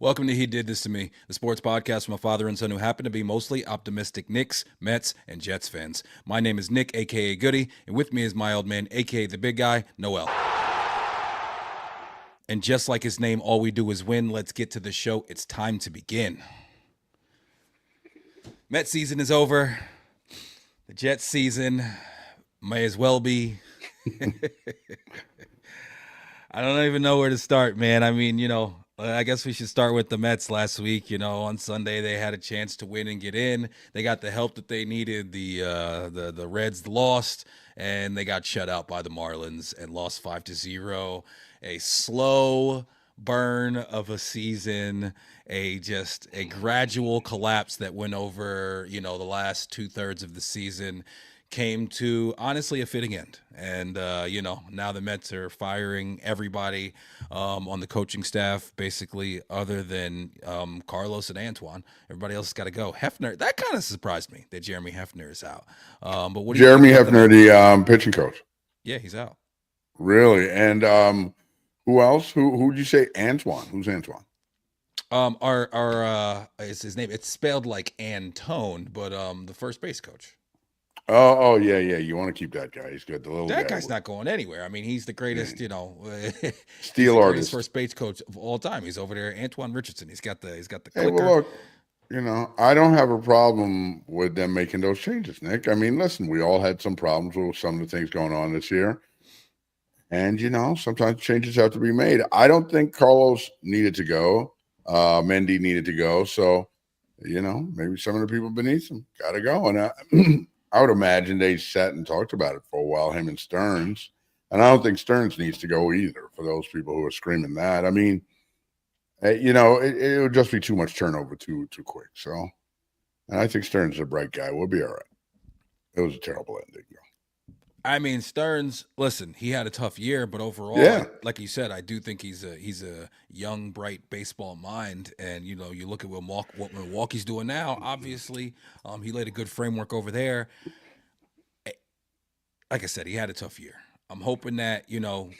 Welcome to He Did This to Me, the sports podcast from a father and son who happen to be mostly optimistic Knicks, Mets, and Jets fans. My name is Nick, aka Goody, and with me is my old man, aka the big guy, Noel. And just like his name, all we do is win. Let's get to the show. It's time to begin. Met season is over. The Jets season may as well be. I don't even know where to start, man. I mean, I guess we should start with the Mets last week. On Sunday they had a chance to win and get in. They got the help that they needed. The Reds lost, and they got shut out by the Marlins and lost 5-0. A slow burn of a season, just a gradual collapse that went over, the last 2/3 of the season. Came to honestly a fitting end. And, now the Mets are firing everybody on the coaching staff, basically, other than Carlos and Antoine. Everybody else has got to go. Hefner, that kind of surprised me that Jeremy Hefner is out. But what do you Jeremy think Hefner, the pitching coach? Yeah, he's out. Really? And who else? Who'd you say? Antoine. Who's Antoine? Our is his name? It's spelled like Antone, but the first base coach. Oh, yeah. You want to keep that guy. He's good. The little That guy. guy's not going anywhere. I mean, he's the greatest, he's steel the artist, greatest first base coach of all time. He's over there, Antoine Richardson. He's got the clicker. Hey, well, look, I don't have a problem with them making those changes, Nick. I mean, listen, we all had some problems with some of the things going on this year. And, sometimes changes have to be made. I don't think Carlos needed to go. Mendy needed to go. So, maybe some of the people beneath him got to go. And I would imagine they sat and talked about it for a while, him and Stearns. And I don't think Stearns needs to go either, for those people who are screaming that. I mean, it would just be too much turnover too quick. So, and I think Stearns is a bright guy. We'll be all right. It was a terrible ending. I mean, Stearns, listen, he had a tough year, but overall, like you said, I do think he's a young, bright baseball mind. And, you look at what Milwaukee's doing now, obviously, he laid a good framework over there. Like I said, he had a tough year. I'm hoping that,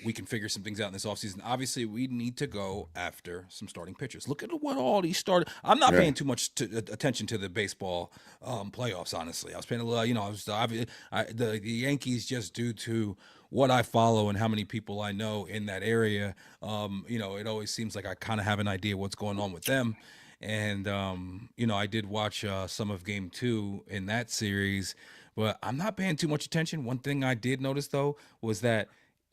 we can figure some things out in this offseason. Obviously, we need to go after some starting pitchers. Look at what all these started. I'm not paying too much attention to the baseball playoffs, honestly. I was paying a little, the Yankees, just due to what I follow and how many people I know in that area, it always seems like I kind of have an idea what's going on with them. And, I did watch some of game 2 in that series, but I'm not paying too much attention. One thing I did notice, though, was that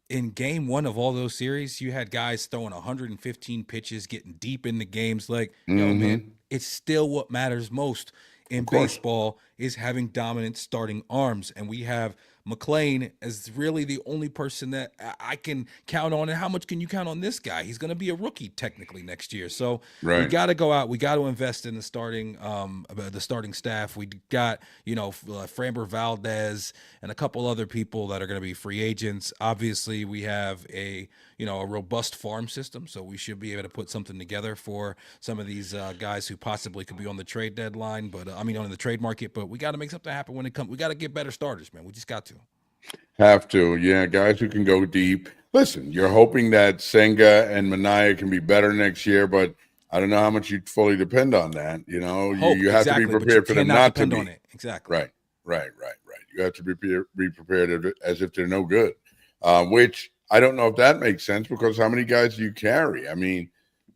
in game 1 of all those series, you had guys throwing 115 pitches, getting deep in the games. Like, man, it's still what matters most in baseball is having dominant starting arms. And we have McLean as really the only person that I can count on. And how much can you count on this guy? He's going to be a rookie technically next year. So we got to go out. We got to invest in the starting staff. We got, Framber Valdez and a couple other people that are going to be free agents. Obviously, we have a robust farm system, so we should be able to put something together for some of these guys who possibly could be on the trade deadline, but on the trade market. But we got to make something happen when it comes. We got to get better starters, man. We just got to. Have to, yeah. Guys who can go deep. Listen, you're hoping that Senga and Mania can be better next year, but I don't know how much you fully depend on that. You have to be prepared for them not to be. On it. Exactly. Right. You have to be prepared as if they're no good, which I don't know if that makes sense, because how many guys do you carry? I mean,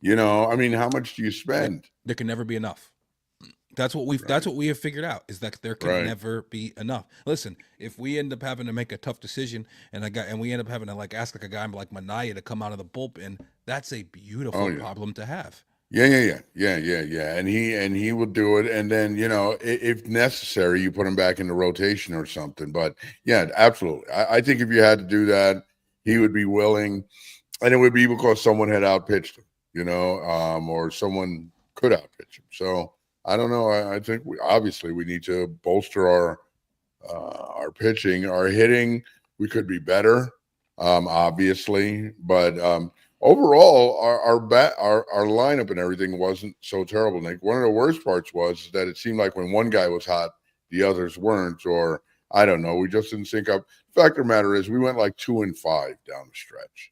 how much do you spend? There can never be enough. That's what we have figured out, is that there can never be enough. Listen, if we end up having to make a tough decision and we end up having to ask a guy like Mania to come out of the bullpen, that's a beautiful problem to have. Yeah. And he will do it. And then, if necessary, you put him back in the rotation or something. But yeah, absolutely. I think if you had to do that, he would be willing, and it would be because someone had outpitched him, or someone could outpitch him. So I don't know. I think we need to bolster our pitching, our hitting. We could be better, obviously, but overall, our lineup and everything wasn't so terrible, Nick. One of the worst parts was that it seemed like when one guy was hot, the others weren't, or I don't know. We just didn't sync up. The fact of the matter is we went like 2-5 down the stretch,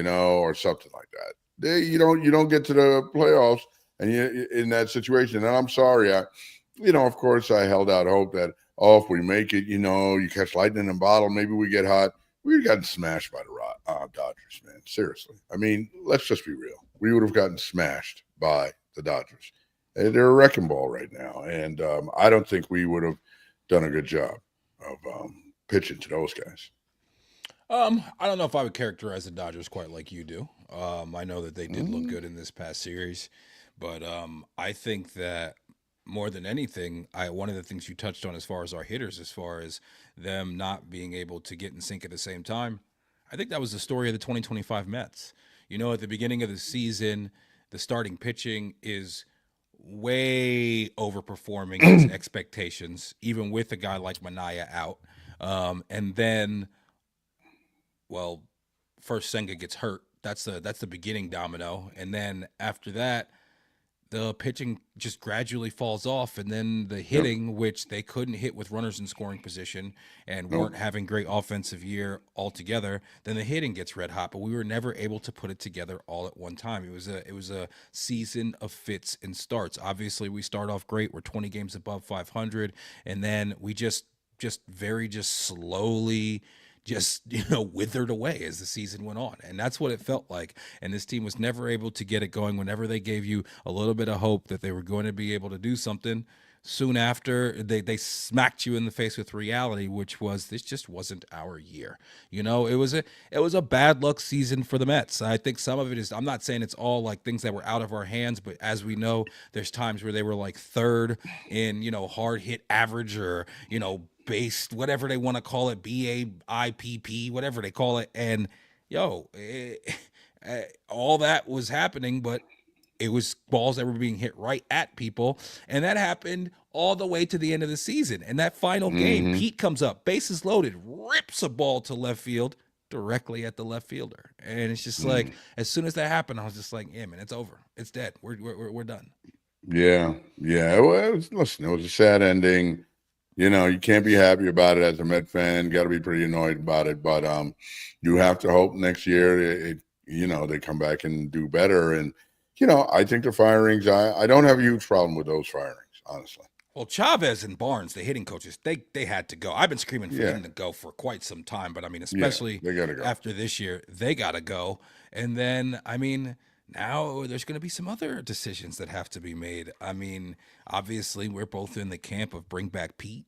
or something like that. You don't get to the playoffs, and you in that situation. And I'm sorry, of course, I held out hope that if we make it, you catch lightning in a bottle, maybe we get hot. We would have gotten smashed by the Dodgers, man. Seriously, I mean, let's just be real. We would have gotten smashed by the Dodgers. They're a wrecking ball right now, and I don't think we would have done a good job of pitching to those guys. I don't know if I would characterize the Dodgers quite like you do. I know that they did look good in this past series, but I think that more than anything, one of the things you touched on as far as our hitters, as far as them not being able to get in sync at the same time, I think that was the story of the 2025 Mets. At the beginning of the season, the starting pitching is way overperforming its expectations, even with a guy like Mania out. And then, well, first Senga gets hurt. That's the beginning domino, and then after that, the pitching just gradually falls off, and then the Yep. hitting, which they couldn't hit with runners in scoring position and Nope. weren't having great offensive year altogether, then the hitting gets red hot. But we were never able to put it together all at one time. It was a season of fits and starts. Obviously, we start off great. We're 20 games above 500, and then we just slowly withered away as the season went on. And that's what it felt like. And this team was never able to get it going. Whenever they gave you a little bit of hope that they were going to be able to do something, soon after they smacked you in the face with reality, which was this just wasn't our year. It was a bad luck season for the Mets. I think some of it is, I'm not saying it's all like things that were out of our hands, but as we know, there's times where they were like third in hard hit average, or based, whatever they want to call it, BAIPP, whatever they call it. And all that was happening, but it was balls that were being hit right at people. And that happened all the way to the end of the season. And that final game, Mm-hmm. Pete comes up, bases loaded, rips a ball to left field directly at the left fielder. And it's just like, as soon as that happened, I was just like, yeah, man, it's over. It's dead. We're done. Yeah, yeah. Listen, it was a sad ending. You can't be happy about it as a Met fan. Got to be pretty annoyed about it, but you have to hope next year they come back and do better. And I think the firings. I don't have a huge problem with those firings, honestly. Well, Chavez and Barnes, the hitting coaches, they had to go. I've been screaming for Yeah, them to go for quite some time, but I mean, yeah, especially they got to go. after this year, they got to go. And then, I mean, now there's going to be some other decisions that have to be made. I mean, obviously, we're both in the camp of bring back Pete.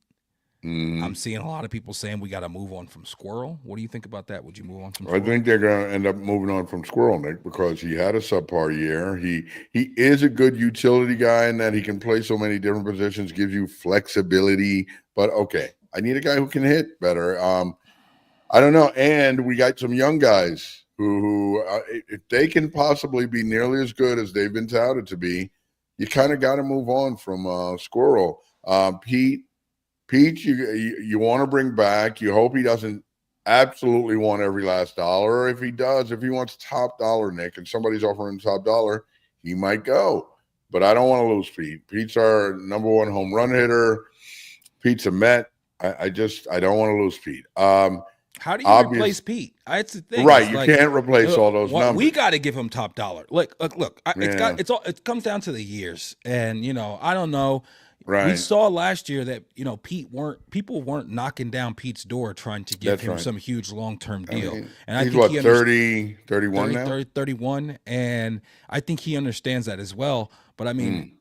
I'm Hmm. seeing a lot of people saying we got to move on from Squirrel. What do you think about that? Would you move on from I Squirrel? think they're going to end up moving on from Squirrel, Nick, because he had a subpar year. He is a good utility guy in that he can play so many different positions, gives you flexibility. But okay, I need a guy who can hit better. I don't know. And we got some young guys who if they can possibly be nearly as good as they've been touted to be, you kind of got to move on from Squirrel. Pete, you want to bring back. You hope he doesn't absolutely want every last dollar. Or if he does, if he wants top dollar, Nick, and somebody's offering top dollar, he might go. But I don't want to lose Pete. Pete's our number one home run hitter. Pete's a Met. I don't want to lose Pete. How do you replace Obvious, Pete? That's the thing. right? It's You like, can't replace all those we numbers. got to give him top dollar. Look. Yeah, It comes down to the years, and I don't know. We right. saw last year that people weren't knocking down Pete's door trying to give That's him right. some huge long-term I deal. mean, And I he's think what, he understands 30, 31 now? 31, and I think he understands that as well. But I mean, Mm.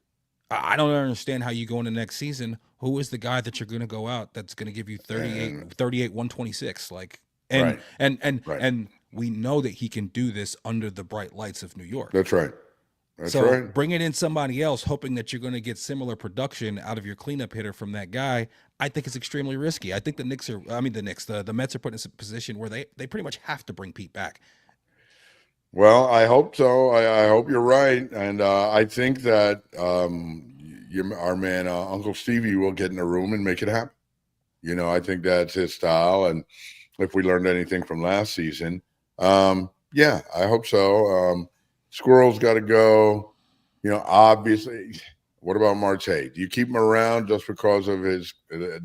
I don't understand how you go into next season. Who is the guy that you're going to go out that's going to give you And 126? Like, and right, and and right. and we know that he can do this under the bright lights of New York. That's right. That's So right. bringing in somebody else, hoping that you're going to get similar production out of your cleanup hitter from that guy, I think it's extremely risky. I think the Mets are put in a position where they pretty much have to bring Pete back. Well, I hope so. I hope you're right, and I think that our man Uncle Stevie will get in a room and make it happen. I think that's his style, and if we learned anything from last season, yeah, I hope so. Squirrel's got to go. Obviously. What about Marte? Do you keep him around just because of his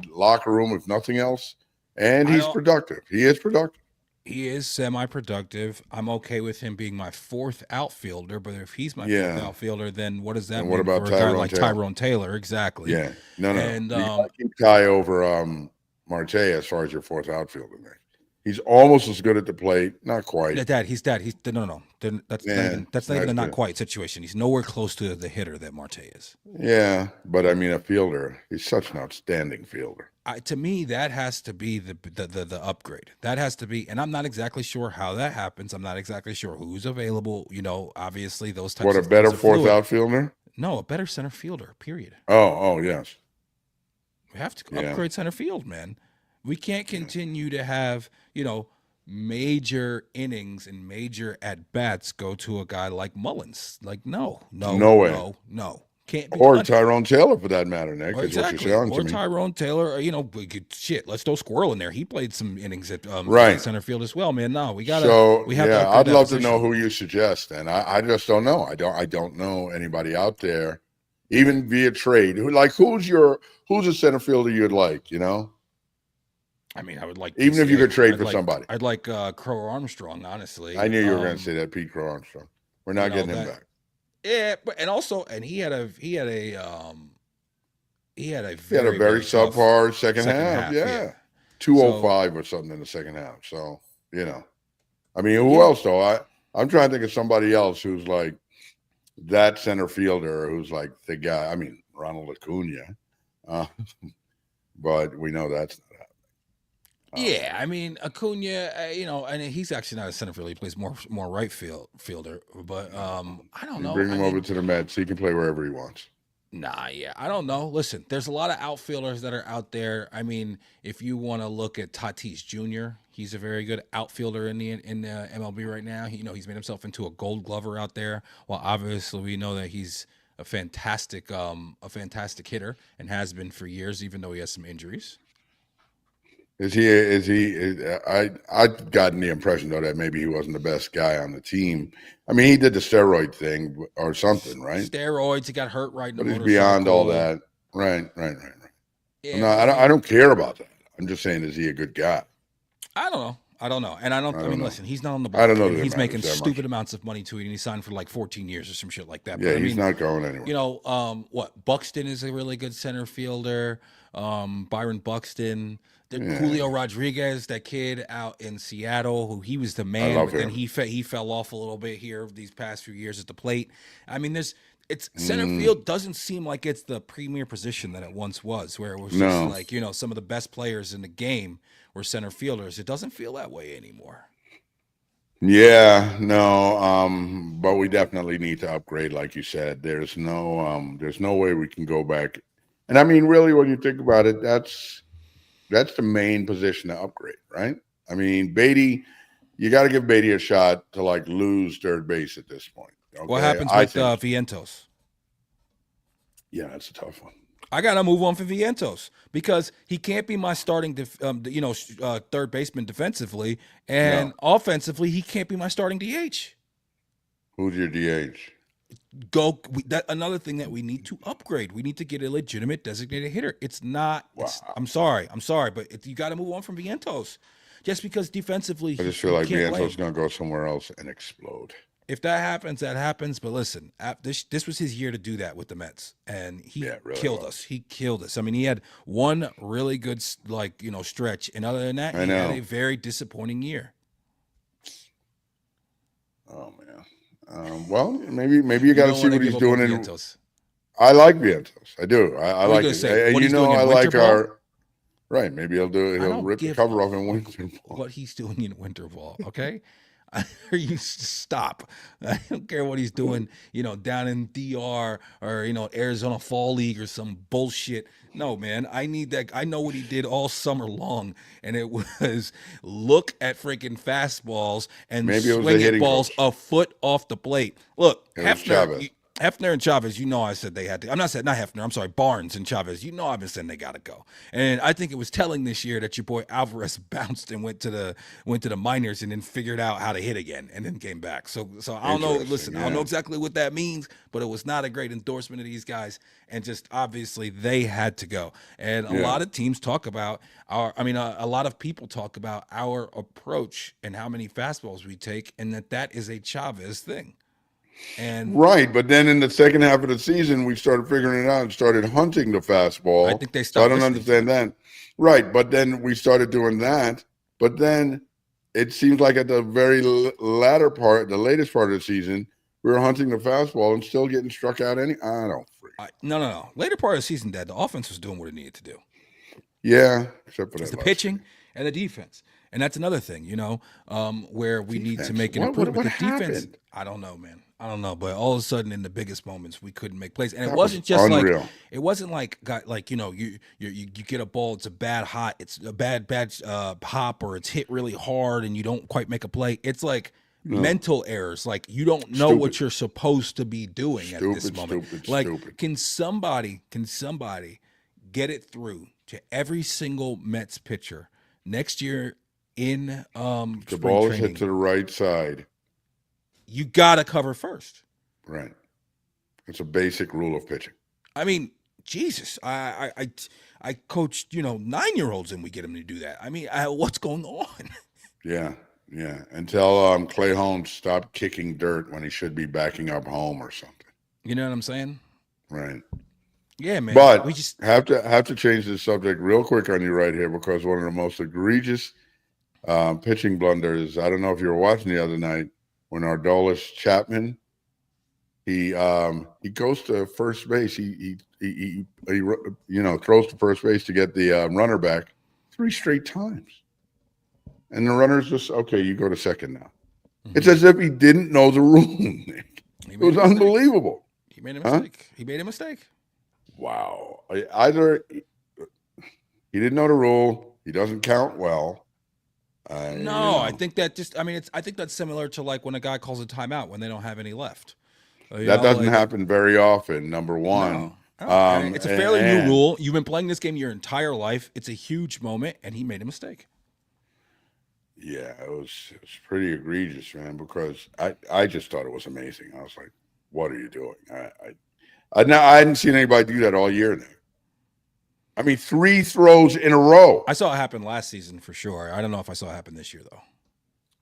locker room, if nothing else? And I he's don't. productive. He is productive. He is semi-productive. I'm okay with him being my fourth outfielder, but if he's my fourth Yeah. outfielder, then what does that And what mean about for a guy Tyrone like Taylor? Tyrone Taylor? Exactly. Yeah. No. And You got to keep Ty over Marte as far as your fourth outfielder, Nick. He's almost as good at the plate. Not quite. He's no. Yeah. That's not even That's a not good. quite situation. He's nowhere close to the hitter that Marte is. Yeah. But I mean, a fielder. He's such an outstanding fielder. To me, that has to be the upgrade. That has to be, and I'm not exactly sure how that happens. I'm not exactly sure who's available. Obviously those types What, a of things better are fourth fluid. outfielder? No, a better center fielder. Period. Oh, yes. We have to Yeah. upgrade center field, man. We can't continue to have major innings and major at bats go to a guy like Mullins. Like no, No way. can't be Or done. Tyrone Taylor, for that matter, Nick, Or is what you're exactly, saying to or me. Tyrone Taylor. Shit. Let's throw Squirrel in there. He played some innings at Right. center field as well, man. No, we have So to yeah, upgrade I'd that love to position. know who you suggest, and I just don't know. I don't know anybody out there, even via trade. Who's a center fielder you'd like? I mean, I would like Even if you could trade for somebody. I'd like Crow Armstrong, honestly. I knew you were going to say that, Pete Crow Armstrong. We're not getting him back. Yeah, but and he had a very very subpar second half. Yeah. Yeah. 205 or something in the second half. So I mean, who else though? I'm trying to think of somebody else who's like that center fielder who's like the guy. I mean, Ronald Acuna, but we know that's not happening. Yeah, I mean Acuna, and he's actually not a center fielder. He plays more right fielder. But I don't know. Bring him over to the Mets. He can play wherever he wants. Nah, yeah, I don't know. Listen, there's a lot of outfielders that are out there. I mean, if you want to look at Tatis Jr., he's a very good outfielder in the MLB right now. He's made himself into a Gold Glover out there. Well, obviously, we know that he's a fantastic hitter and has been for years, even though he has some injuries. I've gotten the impression though that maybe he wasn't the best guy on the team. I mean, he did the steroid thing or something, right? Steroids. He got hurt right in the But he's motorcycle. beyond all that. Right. Yeah, I don't care about that. I'm just saying, is he a good guy? I don't know. And I mean, know. listen, he's not on the block. I don't know. He's making stupid amounts of money too, and he signed for like 14 years or some shit like that. Yeah, but, he's not going anywhere. Buxton is a really good center fielder. Byron Buxton. Julio Rodriguez, that kid out in Seattle, who he was the man, but then he fell off a little bit here these past few years at the plate. I mean, center field doesn't seem like it's the premier position that it once was, where it was just like, some of the best players in the game were center fielders. It doesn't feel that way anymore. Yeah, no, but we definitely need to upgrade, like you said. There's no way we can go back. And I mean, really, when you think about it, that's the main position to upgrade, right? I mean, Beatty, you got to give Beatty a shot to like lose third base at this point. Okay? What happens with Vientos? Yeah, that's a tough one. I gotta move on for Vientos because he can't be my starting, third baseman defensively, and offensively he can't be my starting DH. Who's your DH? Another thing that we need to upgrade. We need to get a legitimate designated hitter. It's not. Wow. I'm sorry, but you got to move on from Vientos, just because defensively. I just feel like Vientos is going to go somewhere else and explode. If that happens, that happens. But listen, this was his year to do that with the Mets, and he killed us. He killed us. I mean, he had one really good stretch, and other than that, he had a very disappointing year. Oh man. Well, maybe you got to see what he's doing in Vientos. I like Vientos. I do. I like it. And I like our right. Maybe he'll do it. He'll rip the cover off in winter ball. What he's doing in winter ball, okay? You stop. I don't care what he's doing, down in DR or Arizona Fall League or some bullshit. No, man, I need that. I know what he did all summer long, and it was look at freaking fastballs and swing at balls a foot off the plate. Look, Hefner and Chavez, I said they had to. I'm not saying not Hefner. I'm sorry, Barnes and Chavez. I've been saying they got to go. And I think it was telling this year that your boy Alvarez bounced and went to the minors and then figured out how to hit again and then came back. So I don't know. Listen, I don't know exactly what that means, but it was not a great endorsement of these guys. And just obviously they had to go. And a lot of teams talk about a lot of people talk about our approach and how many fastballs we take, and that is a Chavez thing. And right, but then in the second half of the season, we started figuring it out and started hunting the fastball. I think they stopped. So I don't understand that. Right, but then we started doing that. But then it seems like at the very latter part, the latest part of the season, we were hunting the fastball and still getting struck out. I don't freak. No. Later part of the season, Dad, the offense was doing what it needed to do. Yeah, except for that. It's the pitching and the defense. And that's another thing, where we need to make an improvement. What the happened? Defense, I don't know, man. I don't know, but all of a sudden, in the biggest moments, we couldn't make plays, and that it wasn't just unreal. You get a ball, it's a bad hop, or it's hit really hard, and you don't quite make a play. It's like mental errors, like you don't know what you're supposed to be doing at this moment. Can somebody get it through to every single Mets pitcher next year in the ball is hit to the right side? You gotta cover first. Right. It's a basic rule of pitching. I mean, Jesus, I coached 9-year-olds and we get them to do that. I mean, what's going on? Yeah. Until Clay Holmes stopped kicking dirt when he should be backing up home or something. You know what I'm saying? Right. Yeah, man. But we just have to change the subject real quick on you right here, because one of the most egregious pitching blunders. I don't know if you were watching the other night when Aroldis Chapman, he goes to first base. He throws to first base to get the runner back 3 straight times, and the runner's just okay. You go to second now. Mm-hmm. It's as if he didn't know the rule, Nick. It was unbelievable. He made a mistake. He made a mistake. Wow. Either he didn't know the rule, he doesn't count well. I think that I think that's similar to like when a guy calls a timeout when they don't have any left. That doesn't happen very often, number one. No. It's a fairly new rule. You've been playing this game your entire life. It's a huge moment, and he made a mistake. Yeah, it was pretty egregious, man, because I just thought it was amazing. I was like, what are you doing? I hadn't seen anybody do that all year now. I mean, 3 throws in a row. I saw it happen last season for sure. I don't know if I saw it happen this year, though.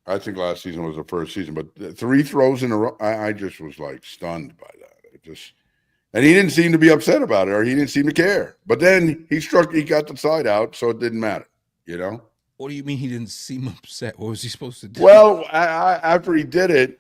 I think last season was the first season, but 3 throws in a row, I just was like stunned by that. And he didn't seem to be upset about it, or he didn't seem to care. But then he got the side out, so it didn't matter, What do you mean he didn't seem upset? What was he supposed to do? Well, after he did it,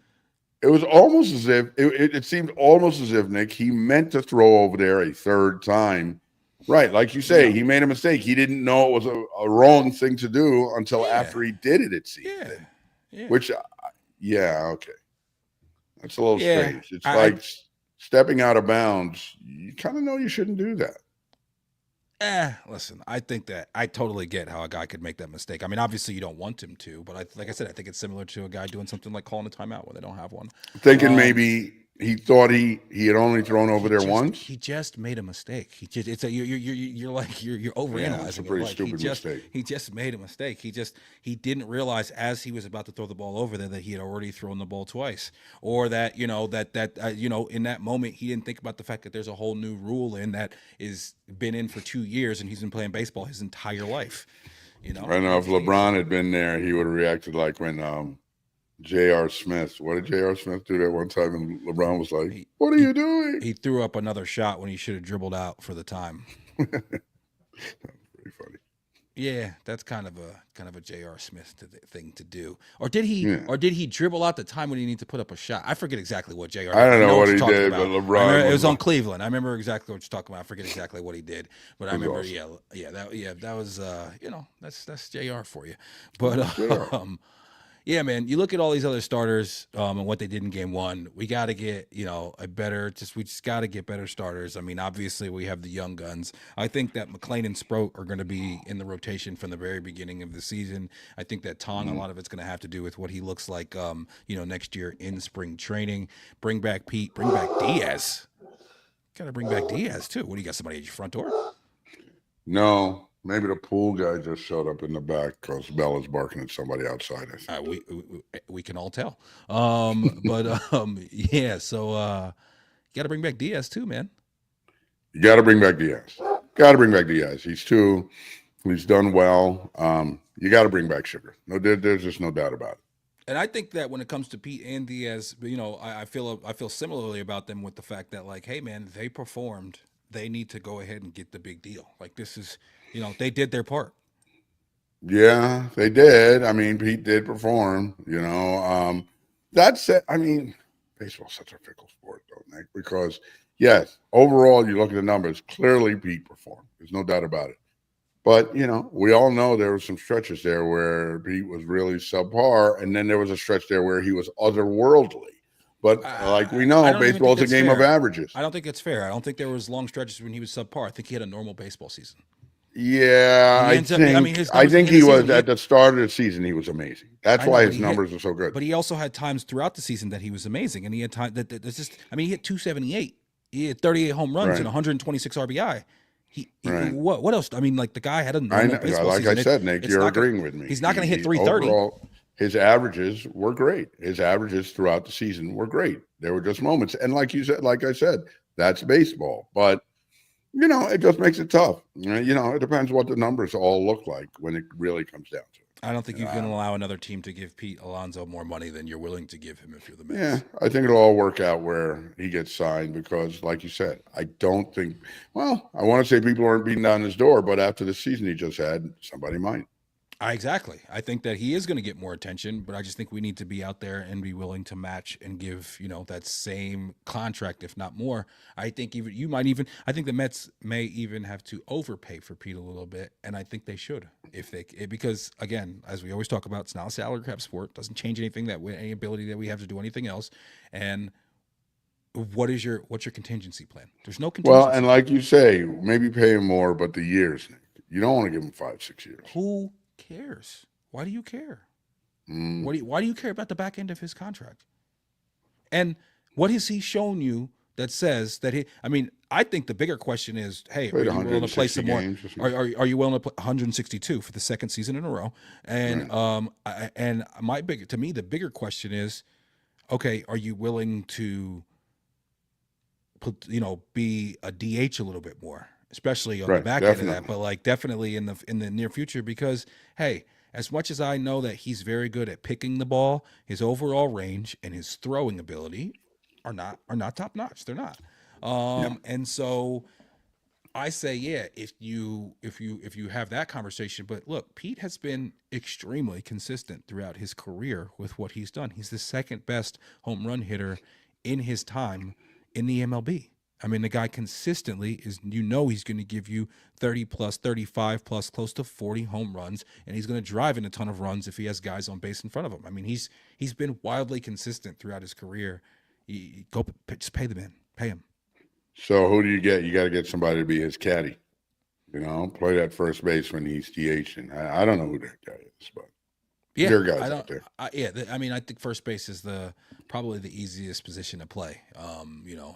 it was almost as if it seemed almost as if, Nick, he meant to throw over there a third time. Right, like you say, he made a mistake. He didn't know it was a wrong thing to do until after he did it. It seemed. Yeah. Which, okay, that's a little strange. It's like stepping out of bounds. You kind of know you shouldn't do that. Listen, I think that I totally get how a guy could make that mistake. I mean, obviously you don't want him to, but like I said, I think it's similar to a guy doing something like calling a timeout when they don't have one. Thinking maybe he thought he had only thrown over there once. He just made a mistake. You're overanalyzing. It's a pretty stupid mistake. He just made a mistake. He didn't realize as he was about to throw the ball over there that he had already thrown the ball twice, or that in that moment he didn't think about the fact that there's a whole new rule in that is been in for 2 years and he's been playing baseball his entire life. I know if LeBron had been there, he would have reacted like when J.R. Smith. What did J.R. Smith do that one time? And LeBron was like, "What are you doing?" He threw up another shot when he should have dribbled out for the time. That was pretty funny. Yeah, that's kind of a J.R. Smith thing to do. Or did he dribble out the time when he needed to put up a shot? I forget exactly what J.R. I don't know what he did, but LeBron. It was on Cleveland. I remember exactly what you're talking about. I forget exactly what he did, but I remember. Awesome. That was that's J.R. for you. But Yeah, man. You look at all these other starters and what they did in game one. We got to get we just got to get better starters. I mean, obviously we have the young guns. I think that McLean and Sproat are going to be in the rotation from the very beginning of the season. I think that Tong, a lot of it's going to have to do with what he looks like, next year in spring training. Bring back Pete. Bring back Diaz. Got to bring back Diaz too. What do you got? Somebody at your front door? No, maybe the pool guy just showed up in the back because Bella's barking at somebody outside. I think. We can all tell. Yeah. So you got to bring back Diaz too, man. You got to bring back Diaz. Got to bring back Diaz. He's done well. You got to bring back Sugar. No, there's just no doubt about it. And I think that when it comes to Pete and Diaz, I feel similarly about them with the fact that, like, hey man, they performed. They need to go ahead and get the big deal. Like, this is, they did their part. Yeah, they did. I mean, Pete did perform. That's it. I mean, baseball's such a fickle sport, though, Nick. Because yes, overall, you look at the numbers. Clearly, Pete performed. There's no doubt about it. But, we all know there were some stretches there where Pete was really subpar, and then there was a stretch there where he was otherworldly. But like we know, baseball is a game of averages. I don't think it's fair. I don't think there was long stretches when he was subpar. I think he had a normal baseball season. Yeah, I think he was at the start of the season. He was amazing. That's why his numbers are so good. But he also had times throughout the season that he was amazing, and he had time that's just. I mean, he hit 278. He had 38 home runs and 126 RBI. What else? I mean, like, the guy had a normal baseball like season. I said, Nick, you're agreeing with me. He's not going to hit 330. Overall, his averages were great. His averages throughout the season were great. There were just moments, and like I said, that's baseball. But it just makes it tough. It depends what the numbers all look like when it really comes down to it. I don't think you can allow another team to give Pete Alonso more money than you're willing to give him if you're the Mets. Yeah, I think it'll all work out where he gets signed because, like you said, I don't think. Well, I want to say people aren't beating down his door, but after the season he just had, somebody might. Exactly. I think that he is going to get more attention, but I just think we need to be out there and be willing to match and give, that same contract, if not more. I think I think the Mets may even have to overpay for Pete a little bit, and I think they should because, again, as we always talk about, it's not a salary cap sport. It doesn't change anything any ability that we have to do anything else. And what's your contingency plan? There's no contingency. Well, and like you say, maybe pay him more, but the years, Nick, you don't want to give him 5-6 years. Who cares? Why do you care? Why do you care about the back end of his contract? And what has he shown you that says that I think the bigger question is, hey, are you willing to play some more? Are you willing to play 162 for the second season in a row? And to me, the bigger question is, okay, are you willing to be a DH a little bit more? Especially on the back end of that, but like definitely in the near future, because hey, as much as I know that he's very good at picking the ball, his overall range and his throwing ability are not top notch. They're not. And so I say, yeah, if you have that conversation, but look, Pete has been extremely consistent throughout his career with what he's done. He's the second best home run hitter in his time in the MLB. I mean, the guy consistently is, he's going to give you 30 plus, 35 plus, close to 40 home runs, and he's going to drive in a ton of runs if he has guys on base in front of him. I mean, he's been wildly consistent throughout his career. Just pay the man, pay him. So who do you get? You got to get somebody to be his caddy. Play that first base when he's DHing. I don't know who that guy is, but there are guys out there. I think first base is probably the easiest position to play.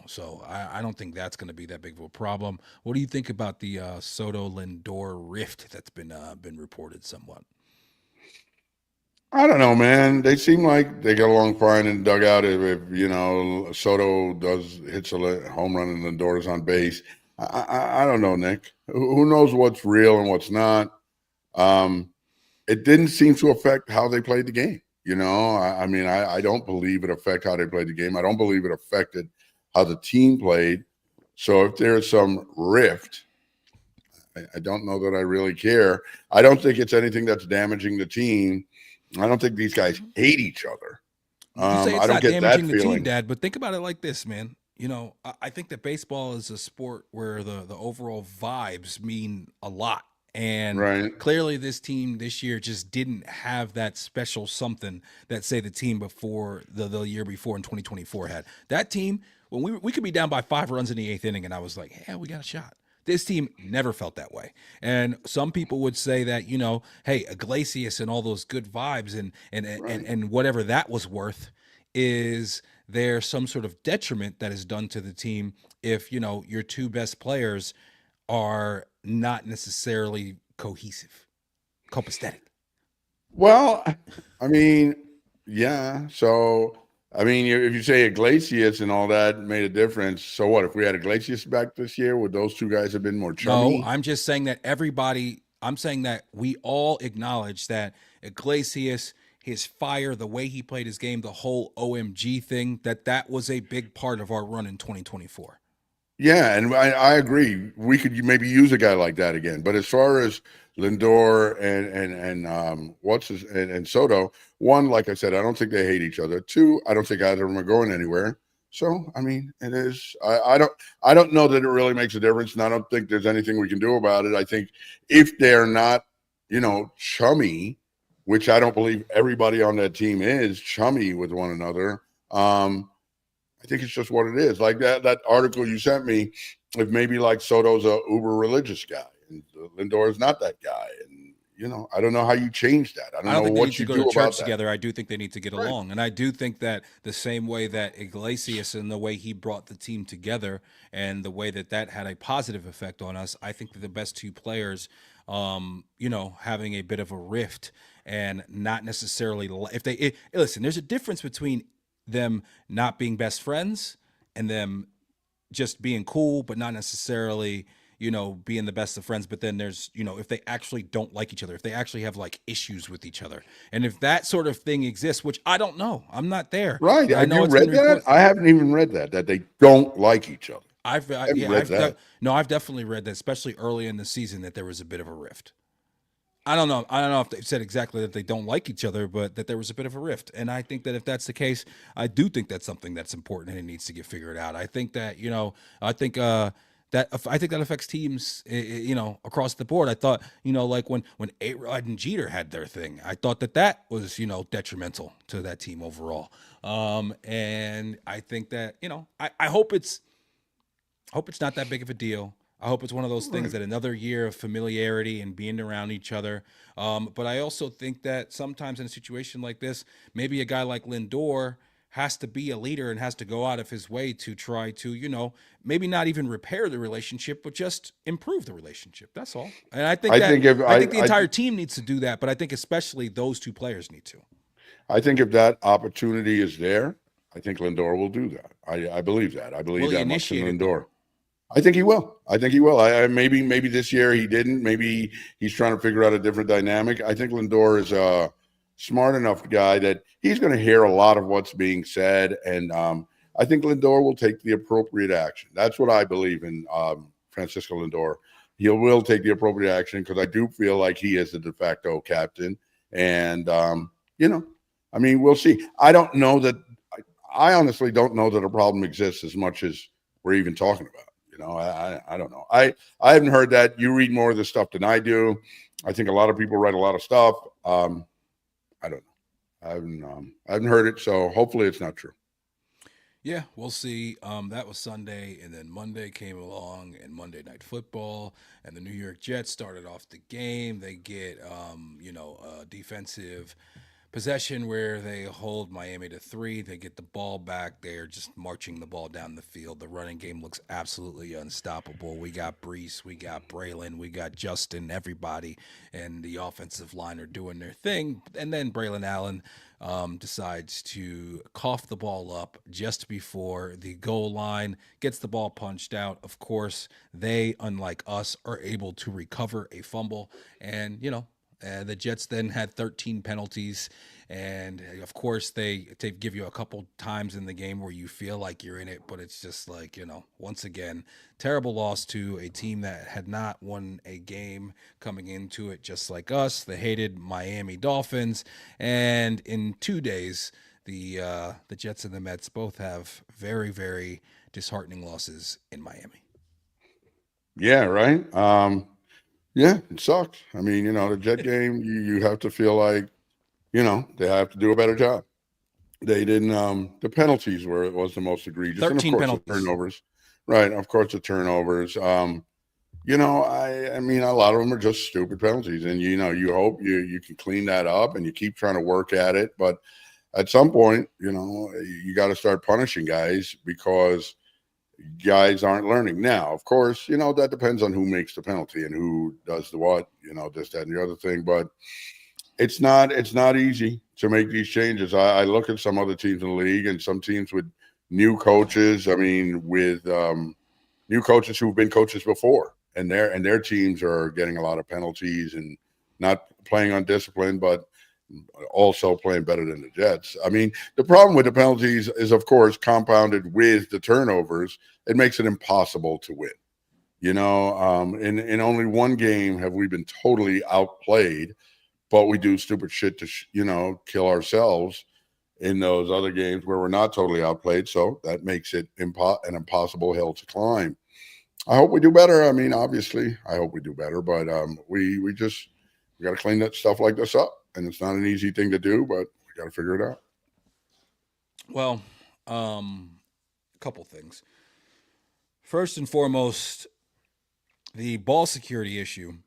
So I don't think that's going to be that big of a problem. What do you think about the Soto Lindor rift that's been reported somewhat? I don't know, man. They seem like they get along fine in the dugout. If Soto hits a home run and Lindor's on base, I don't know, Nick. Who knows what's real and what's not? It didn't seem to affect how they played the game. I don't believe it affected how they played the game. I don't believe it affected how the team played. So if there's some rift, I don't know that I really care. I don't think it's anything that's damaging the team. I don't think these guys hate each other. You say it's not damaging the team, Dad, but think about it like this, man. I think that baseball is a sport where the overall vibes mean a lot. And Right. clearly, this team this year just didn't have that special something that, say, the team before the year before in 2024 had. That team, when we could be down by 5 runs in the eighth inning, and I was like, yeah, we got a shot. This team never felt that way. And some people would say that, hey, Iglesias and all those good vibes Right. and whatever that was worth, is there some sort of detriment that is done to the team if, your two best players are not necessarily cohesive, copacetic. Well, I mean, yeah. So, I mean, if you say Iglesias and all that made a difference, so what? If we had Iglesias back this year, would those two guys have been more No, chummy? I'm just saying that I'm saying that we all acknowledge that Iglesias, his fire, the way he played his game, the whole OMG thing, that was a big part of our run in 2024. Yeah, and I agree. We could maybe use a guy like that again. But as far as Lindor and what's his and Soto, one, like I said, I don't think they hate each other. Two, I don't think either of them are going anywhere. So I mean, it is. I don't know that it really makes a difference, and I don't think there's anything we can do about it. I think if they're not, chummy, which I don't believe everybody on that team is chummy with one another. I think it's just what it is. Like that article you sent me, if maybe like Soto's a uber religious guy and Lindor is not that guy, and I don't know how you change that. I I don't don't know think they need what to you go to do about church that. together. I do think they need to get Right. along. And I do think that the same way that Iglesias and the way he brought the team together and the way that had a positive effect on us, I think that the best two players, having a bit of a rift and not necessarily, listen, there's a difference between them not being best friends and them just being cool, but not necessarily, being the best of friends. But then there's, if they actually don't like each other, if they actually have like issues with each other, and if that sort of thing exists, which I don't know, I'm not there, Right. but I Have know you it's been read that? reported. I haven't even read that they don't like each other. I haven't Yeah, read that. no, I've definitely read that, especially early in the season, that there was a bit of a rift. I don't know. I don't know if they said exactly that they don't like each other, but that there was a bit of a rift. And I think that if that's the case, I do think that's something that's important and it needs to get figured out. I think that, I think that affects teams, across the board. I thought, like when A-Rod and Jeter had their thing, I thought that was, detrimental to that team overall. And I think that, I hope it's not that big of a deal. I hope it's one of those things Right. that another year of familiarity and being around each other. But I also think that sometimes in a situation like this, maybe a guy like Lindor has to be a leader and has to go out of his way to try to, maybe not even repair the relationship, but just improve the relationship. That's all. And I think if I think the entire team needs to do that, but I think especially those two players need to. I think if that opportunity is there, I think Lindor will do that. I believe that. I Will believe he that much in initiate it though? Lindor. I think he will. I think he will. Maybe this year he didn't. Maybe he's trying to figure out a different dynamic. I think Lindor is a smart enough guy that he's going to hear a lot of what's being said, and I think Lindor will take the appropriate action. That's what I believe in Francisco Lindor. He will take the appropriate action because I do feel like he is the de facto captain, and I mean, we'll see. I don't know that. I honestly don't know that a problem exists as much as we're even talking about. I don't know. I haven't heard that. You read more of this stuff than I do. I think a lot of people write a lot of stuff. I don't know. I haven't heard it, so hopefully it's not true. Yeah, we'll see. That was Sunday, and then Monday came along, and Monday Night Football, and the New York Jets started off the game. They get, a defensive possession where they hold Miami to 3. They get the ball back. They're just marching the ball down the field. The running game looks absolutely unstoppable. We got Brees, we got Braylon, we got Justin, everybody, and the offensive line are doing their thing. And then Braylon Allen decides to cough the ball up just before the goal line, gets the ball punched out. Of course, they, unlike us, are able to recover a fumble. And, the Jets then had 13 penalties, and of course they give you a couple times in the game where you feel like you're in it, but it's just like, once again, terrible loss to a team that had not won a game coming into it, just like us. The hated Miami Dolphins, and in 2 days, the Jets and the Mets both have very, very disheartening losses in Miami. Yeah, right. Yeah, it sucks. I mean, the Jet game, you have to feel like, they have to do a better job. They didn't. The penalties was the most egregious, and of 13 course the penalties. turnovers. Right, of course the turnovers. I mean, a lot of them are just stupid penalties, and you hope you can clean that up, and you keep trying to work at it. But at some point, you got to start punishing guys because guys aren't learning. Now, of course, that depends on who makes the penalty and who does the what, this, that, and the other thing. But it's not easy to make these changes. I look at some other teams in the league and some teams with new coaches. I mean, with new coaches who've been coaches before, and their teams are getting a lot of penalties and not playing on discipline, but also playing better than the Jets. I mean, the problem with the penalties is, of course, compounded with the turnovers. It makes it impossible to win. In only one game have we been totally outplayed, but we do stupid shit to kill ourselves in those other games where we're not totally outplayed. So that makes it an impossible hill to climb. I hope we do better. I mean, obviously, I hope we do better, but we got to clean that stuff like this up, and it's not an easy thing to do, but we got to figure it out. Well, a couple things. First and foremost, the ball security issue.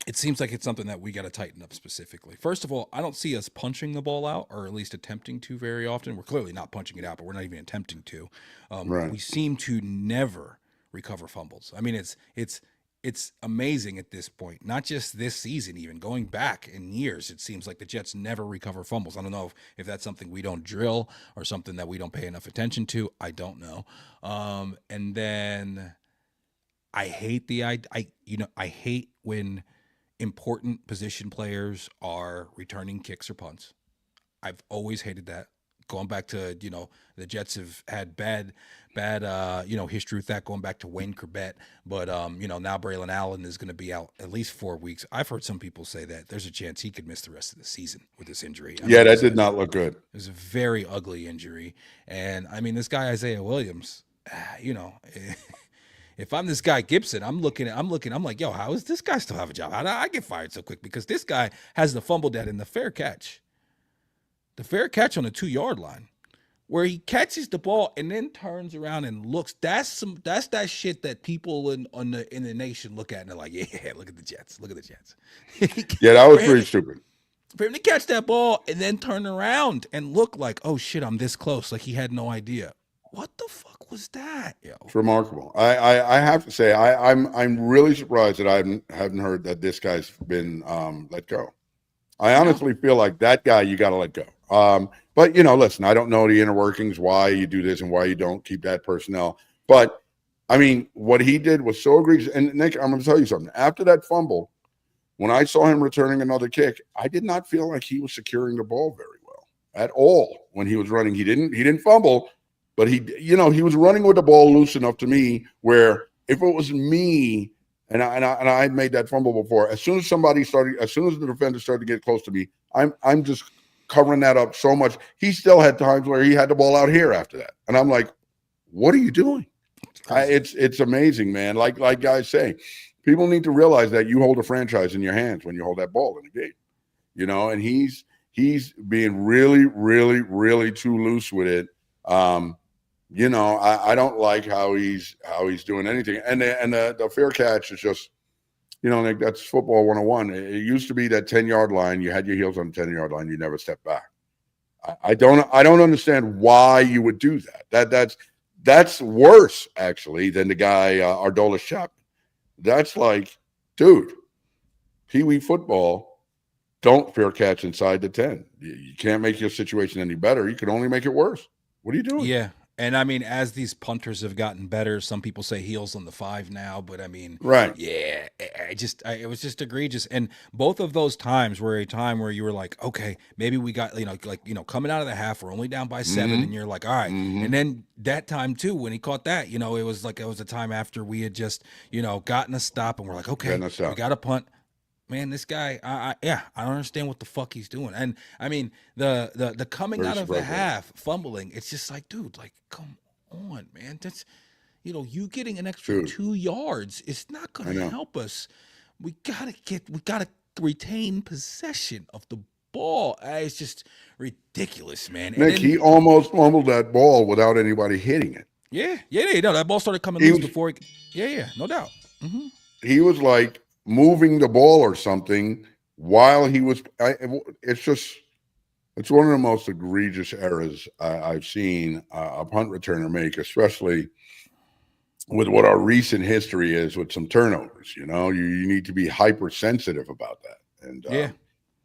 It seems like it's something that we got to tighten up specifically. First of all, I don't see us punching the ball out, or at least attempting to very often. We're clearly not punching it out, but we're not even attempting to. Right. We seem to never recover fumbles. I mean, it's amazing at this point. Not just this season, even going back in years, it seems like the Jets never recover fumbles. I don't know if that's something we don't drill or something that we don't pay enough attention to. I don't know. And then I hate I hate when important position players are returning kicks or punts. I've always hated that. Going back to, the Jets have had bad history with that, going back to Wayne Corbett. But now Braylon Allen is going to be out at least 4 weeks. I've heard some people say that there's a chance he could miss the rest of the season with this injury. Yeah, that did not look good. It was a very ugly injury. And I mean, this guy Isaiah Williams, if I'm this guy Gibson, I'm like, yo, how does this guy still have a job? How did I get fired so quick? Because this guy has the fumble that in the fair catch. The fair catch on the 2-yard line, where he catches the ball and then turns around and looks. That's that shit that people in the nation look at and they're like, yeah, look at the Jets. Look at the Jets. Yeah, that was pretty stupid. For him to catch that ball and then turn around and look like, oh shit, I'm this close. Like he had no idea. What the fuck was that? Yo. It's remarkable. I have to say I'm really surprised that I haven't heard that this guy's been let go. I honestly feel like that guy you got to let go. But listen, I don't know the inner workings, why you do this and why you don't keep that personnel. But I mean, what he did was so egregious. And Nick, I'm going to tell you something. After that fumble, when I saw him returning another kick, I did not feel like he was securing the ball very well at all when he was running. He didn't fumble. But he was running with the ball loose enough to me where if it was me and I made that fumble before, as soon as the defender started to get close to me, I'm just covering that up so much. He still had times where he had the ball out here after that, and I'm like, what are you doing? It's amazing, man. Like guys say, people need to realize that you hold a franchise in your hands when you hold that ball in the game. And he's being really, really, really too loose with it. I don't like how he's doing anything. And the fair catch is just, Nick, that's football 101. It used to be that 10-yard line. You had your heels on the 10-yard line. You never step back. I don't understand why you would do that. That's worse actually than the guy Ardolis Chapman. That's like, dude, Pee Wee football. Don't fair catch inside the 10. You can't make your situation any better. You can only make it worse. What are you doing? Yeah. And I mean, as these punters have gotten better, some people say heels on the 5 now, but I mean, right. Yeah, it was just egregious. And both of those times were a time where you were like, okay, maybe we got, coming out of the half, we're only down by 7 and you're like, all right. And then that time too, when he caught that, it was a time after we had just, gotten a stop and we're like, okay, we got a punt. Man, this guy, I don't understand what the fuck he's doing. And I mean, the coming out of the half, fumbling, it's just like, dude, like, come on, man. That's, you getting an extra Dude, 2 yards is not I gonna know. help us. We gotta retain possession of the ball. It's just ridiculous, man. And Nick, then he almost fumbled that ball without anybody hitting it. yeah, no, that ball started coming He loose was before. Yeah, no doubt. he was like moving the ball or something while he was. It's one of the most egregious errors I've seen a punt returner make, especially with what our recent history is with some turnovers. You need to be hypersensitive about that, and Yeah,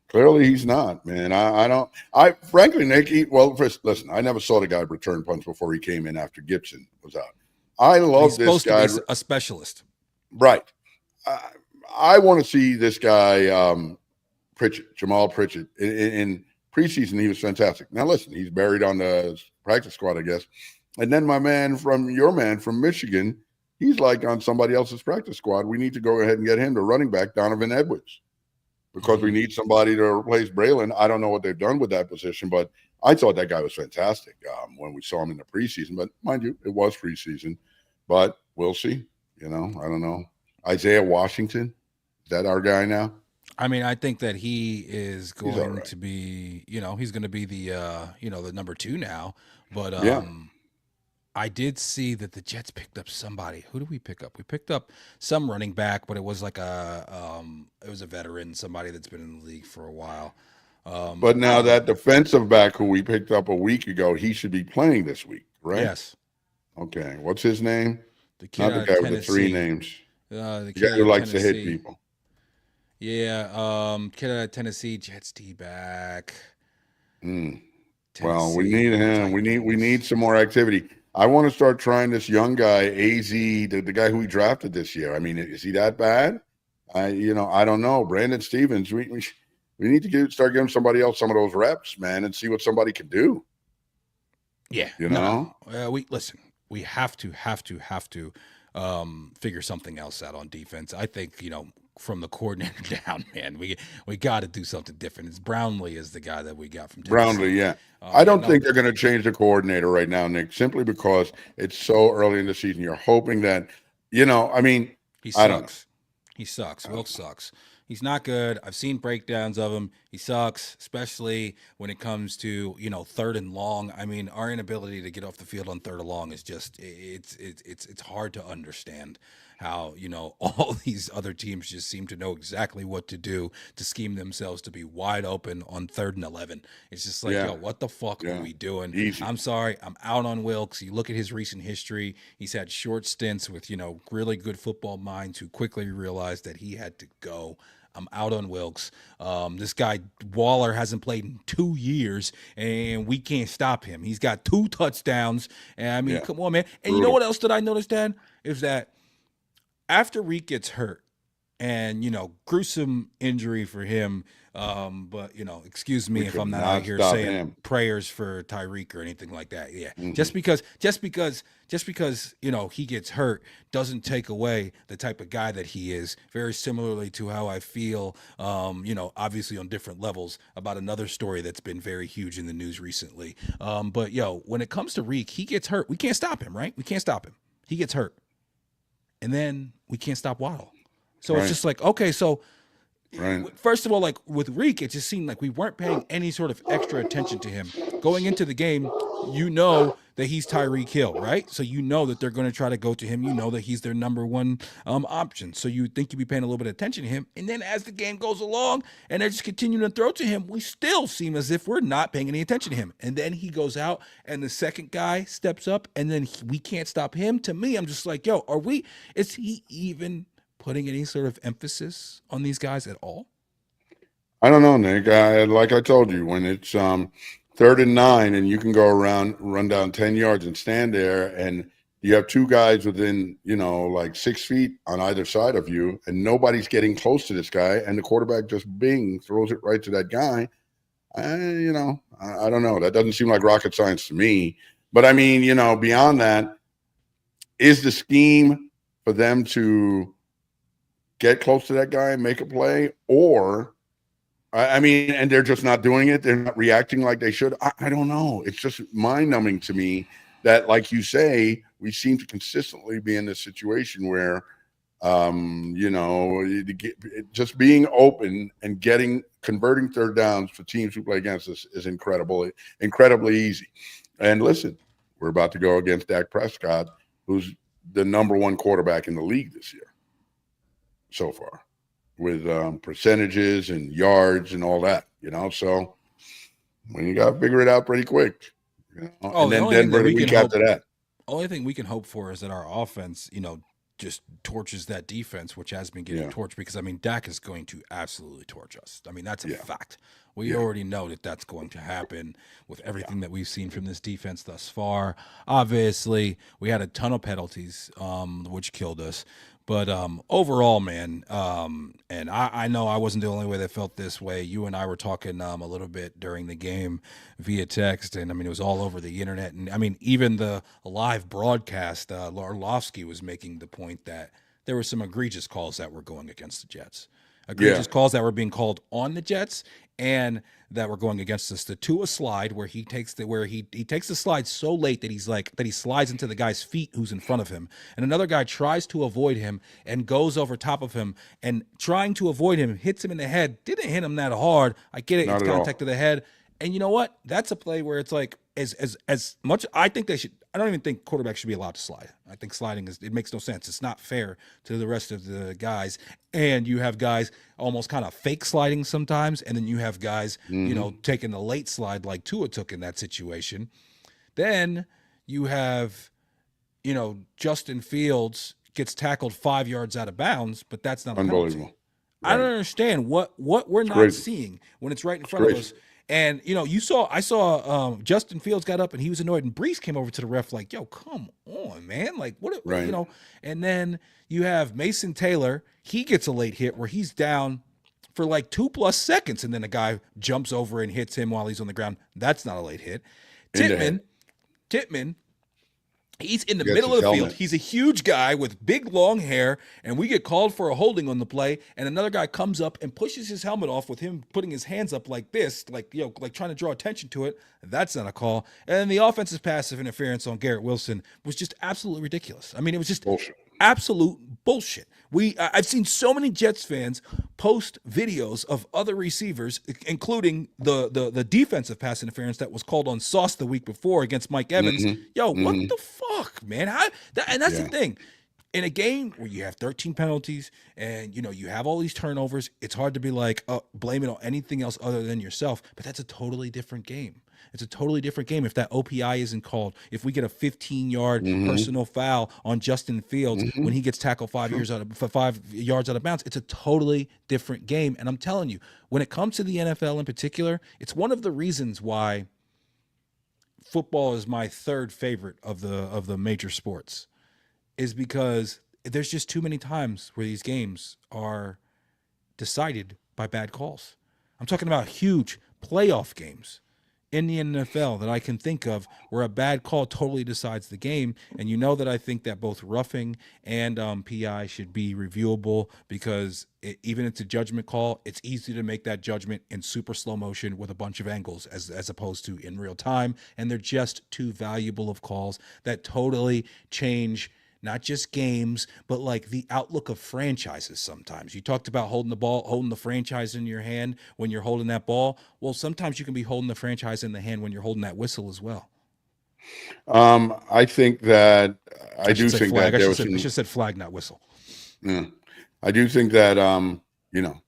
clearly he's not. Man, I don't. I frankly, Nick. Well, first, listen. I never saw the guy return punts before he came in after Gibson was out. I he's love this supposed to be guy. a specialist. Right. I want to see this guy, Pritchett, Jamal Pritchett. In preseason, he was fantastic. Now, listen, he's buried on the practice squad, I guess. And then your man from Michigan, he's like on somebody else's practice squad. We need to go ahead and get him, the running back, Donovan Edwards, because we need somebody to replace Braylon. I don't know what they've done with that position, but I thought that guy was fantastic when we saw him in the preseason. But mind you, it was preseason. But we'll see. I don't know. Isaiah Washington, is that our guy now? I mean, I think that he is He's all going right. to be, he's going to be the number 2 now. But Yeah. I did see that the Jets picked up somebody. Who did we pick up? We picked up some running back, but it was like it was a veteran, somebody that's been in the league for a while. But I now don't know. that defensive back who we picked up a week ago, he should be playing this week, right? Yes, Okay. What's his name? the kid Not the out of guy with the 3 Tennessee. names. The The guy kid out who of likes to hit Tennessee. people. Yeah, kid out of Tennessee, Jets D back. Mm. Well, we Tennessee need him. We need Titans. some more activity. I want to start trying this young guy, AZ, the guy who we drafted this year. I mean, is he that bad? I don't know. Brandon Stevens, we need to start giving somebody else some of those reps, man, and see what somebody can do. Yeah, You no. know? We listen. We have to figure something else out on defense. I think from the coordinator down, man, we got to do something different. It's Brownlee is the guy that we got from Brownlee, Tennessee. yeah. I don't No, think they're going to change the coordinator right now, Nick, simply because it's so early in the season. You're hoping that, I mean, he I don't know. sucks. He sucks. Wilkes sucks. He's not good. I've seen breakdowns of him. He sucks, especially when it comes to third and long. I mean, our inability to get off the field on third and long is just it's hard to understand how all these other teams just seem to know exactly what to do to scheme themselves to be wide open on 3rd and 11. It's just like, Yeah. yo, what the fuck are Yeah. we doing? Easy. I'm sorry, I'm out on Wilkes. You look at his recent history; he's had short stints with really good football minds who quickly realized that he had to go. I'm out on Wilkes. This guy Waller hasn't played in 2 years, and we can't stop him. He's got 2 touchdowns, and I mean, Yeah. come on, man. And Brutal. you know what else that I noticed, Dan, is that after Reek gets hurt, and gruesome injury for him. But excuse me We if could I'm not not out here stop saying him. prayers for Tyreek or anything like that. Yeah, Mhm. just because he gets hurt doesn't take away the type of guy that he is. Very similarly to how I feel, obviously on different levels about another story that's been very huge in the news recently. But when it comes to Reek, he gets hurt. We can't stop him, right? We can't stop him. He gets hurt, and then we can't stop Waddle. So Right. it's just like, okay, so Right. first of all, like with Reek, it just seemed like we weren't paying any sort of extra attention to him. Going into the game, that he's Tyreek Hill, right? So that they're going to try to go to him. That he's their number 1 option. So you think you'd be paying a little bit of attention to him. And then as the game goes along and they're just continuing to throw to him, we still seem as if we're not paying any attention to him. And then he goes out and the second guy steps up and then we can't stop him. To me, I'm just like, yo, is he even putting any sort of emphasis on these guys at all? I don't know, Nick. Like I told you, when it's 3rd and 9 and you can go around, run down 10 yards and stand there, and you have 2 guys within, like 6 feet on either side of you, and nobody's getting close to this guy, and the quarterback just throws it right to that guy. I don't know. That doesn't seem like rocket science to me. But I mean, beyond that, is the scheme for them to get close to that guy and make a play, or I mean, and they're just not doing it. They're not reacting like they should. I don't know. It's just mind numbing to me that, like you say, we seem to consistently be in this situation where, just being open and converting third downs for teams who play against us is incredibly easy. And listen, we're about to go against Dak Prescott, who's the number one quarterback in the league this year so far, with percentages and yards and all that, so when you got to figure it out pretty quick, and then Denver the week after that. Only thing we can hope for is that our offense, just torches that defense, which has been getting torched, because, Dak is going to absolutely torch us. That's a fact. We already know that that's going to happen with everything that we've seen from this defense thus far. Obviously, we had a ton of penalties, which killed us. But overall, man, and I know I wasn't the only way that felt this way. You and I were talking a little bit during the game via text, and it was all over the internet. And even the live broadcast, Orlovsky was making the point that there were some egregious calls that were going against the Jets. Egregious calls that were being called on the Jets and that were going against us. The Tua slide where he takes the slide so late that he slides into the guy's feet who's in front of him, and another guy tries to avoid him and goes over top of him, and trying to avoid him hits him in the head. Didn't hit him that hard. I get it. It's contact to the head. And you know what? That's a play where it's like as much. I think they should. I don't even think quarterbacks should be allowed to slide. I think sliding it makes no sense. It's not fair to the rest of the guys. And you have guys almost kind of fake sliding sometimes, and then you have guys, taking the late slide like Tua took in that situation. Then you have, Justin Fields gets tackled 5 yards out of bounds, but that's not a penalty. Right. I don't understand what we're not seeing when it's right in front of us. And I saw Justin Fields got up and he was annoyed, and Brees came over to the ref like, "Yo, come on, man! Like, what?" Right. And then you have Mason Taylor. He gets a late hit where he's down for like 2+ seconds, and then a guy jumps over and hits him while he's on the ground. That's not a late hit. Tittman. He's in the middle of the field. He's a huge guy with big, long hair, and we get called for a holding on the play, and another guy comes up and pushes his helmet off with him putting his hands up like this, like trying to draw attention to it. That's not a call. And the offensive passive interference on Garrett Wilson was just absolutely ridiculous. It was just bullshit. Absolute bullshit. I've seen so many Jets fans post videos of other receivers, including the defensive pass interference that was called on Sauce the week before against Mike Evans. What the fuck, man? That's the thing. In a game where you have 13 penalties and you have all these turnovers, it's hard to be like, blame it on anything else other than yourself. But that's a totally different game. It's a totally different game if that OPI isn't called. If we get a 15-yard personal foul on Justin Fields when he gets tackled 5 yards out of bounds, it's a totally different game. And I'm telling you, when it comes to the NFL in particular, it's one of the reasons why football is my third favorite of the major sports, is because there's just too many times where these games are decided by bad calls. I'm talking about huge playoff games in the NFL that I can think of where a bad call totally decides the game. And that I think that both roughing and PI should be reviewable, because even if it's a judgment call, it's easy to make that judgment in super slow motion with a bunch of angles as opposed to in real time. And they're just too valuable of calls that totally change not just games, but like the outlook of franchises sometimes. You talked about holding the franchise in your hand when you're holding that ball. Well, sometimes you can be holding the franchise in the hand when you're holding that whistle as well. I think that I do think flag. that I should have said flag, not whistle. Yeah. I do think that,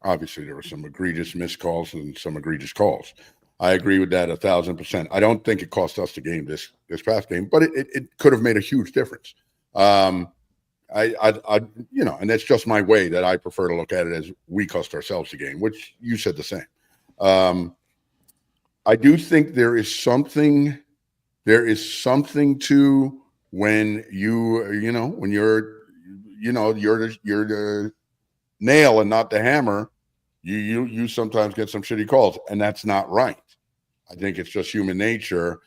obviously there were some egregious missed calls and some egregious calls. I agree with that 1,000%. I don't think it cost us the game this past game, but it could have made a huge difference. And that's just my way that I prefer to look at it, as we cost ourselves the game, which you said the same. I do think there is something to when you're the nail and not the hammer, you sometimes get some shitty calls, and that's not right. I think it's just human nature.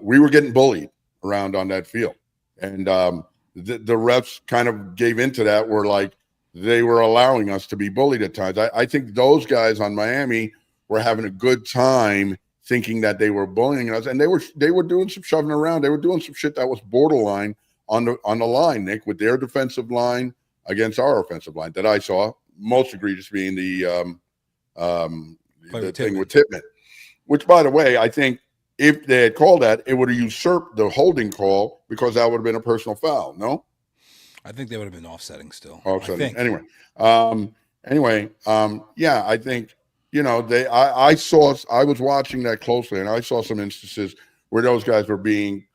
We were getting bullied around on that field, and the refs kind of gave into that, where like they were allowing us to be bullied at times. I think those guys on Miami were having a good time thinking that they were bullying us, and they were doing some shoving around. They were doing some shit that was borderline on the line, Nick, with their defensive line against our offensive line that I saw. Most egregious being the thing with Tippmann, which, by the way, I think if they had called that, it would have usurped the holding call because that would have been a personal foul. No, I think they would have been offsetting still. offsetting. Yeah, I think I was watching that closely, and I saw some instances where those guys were being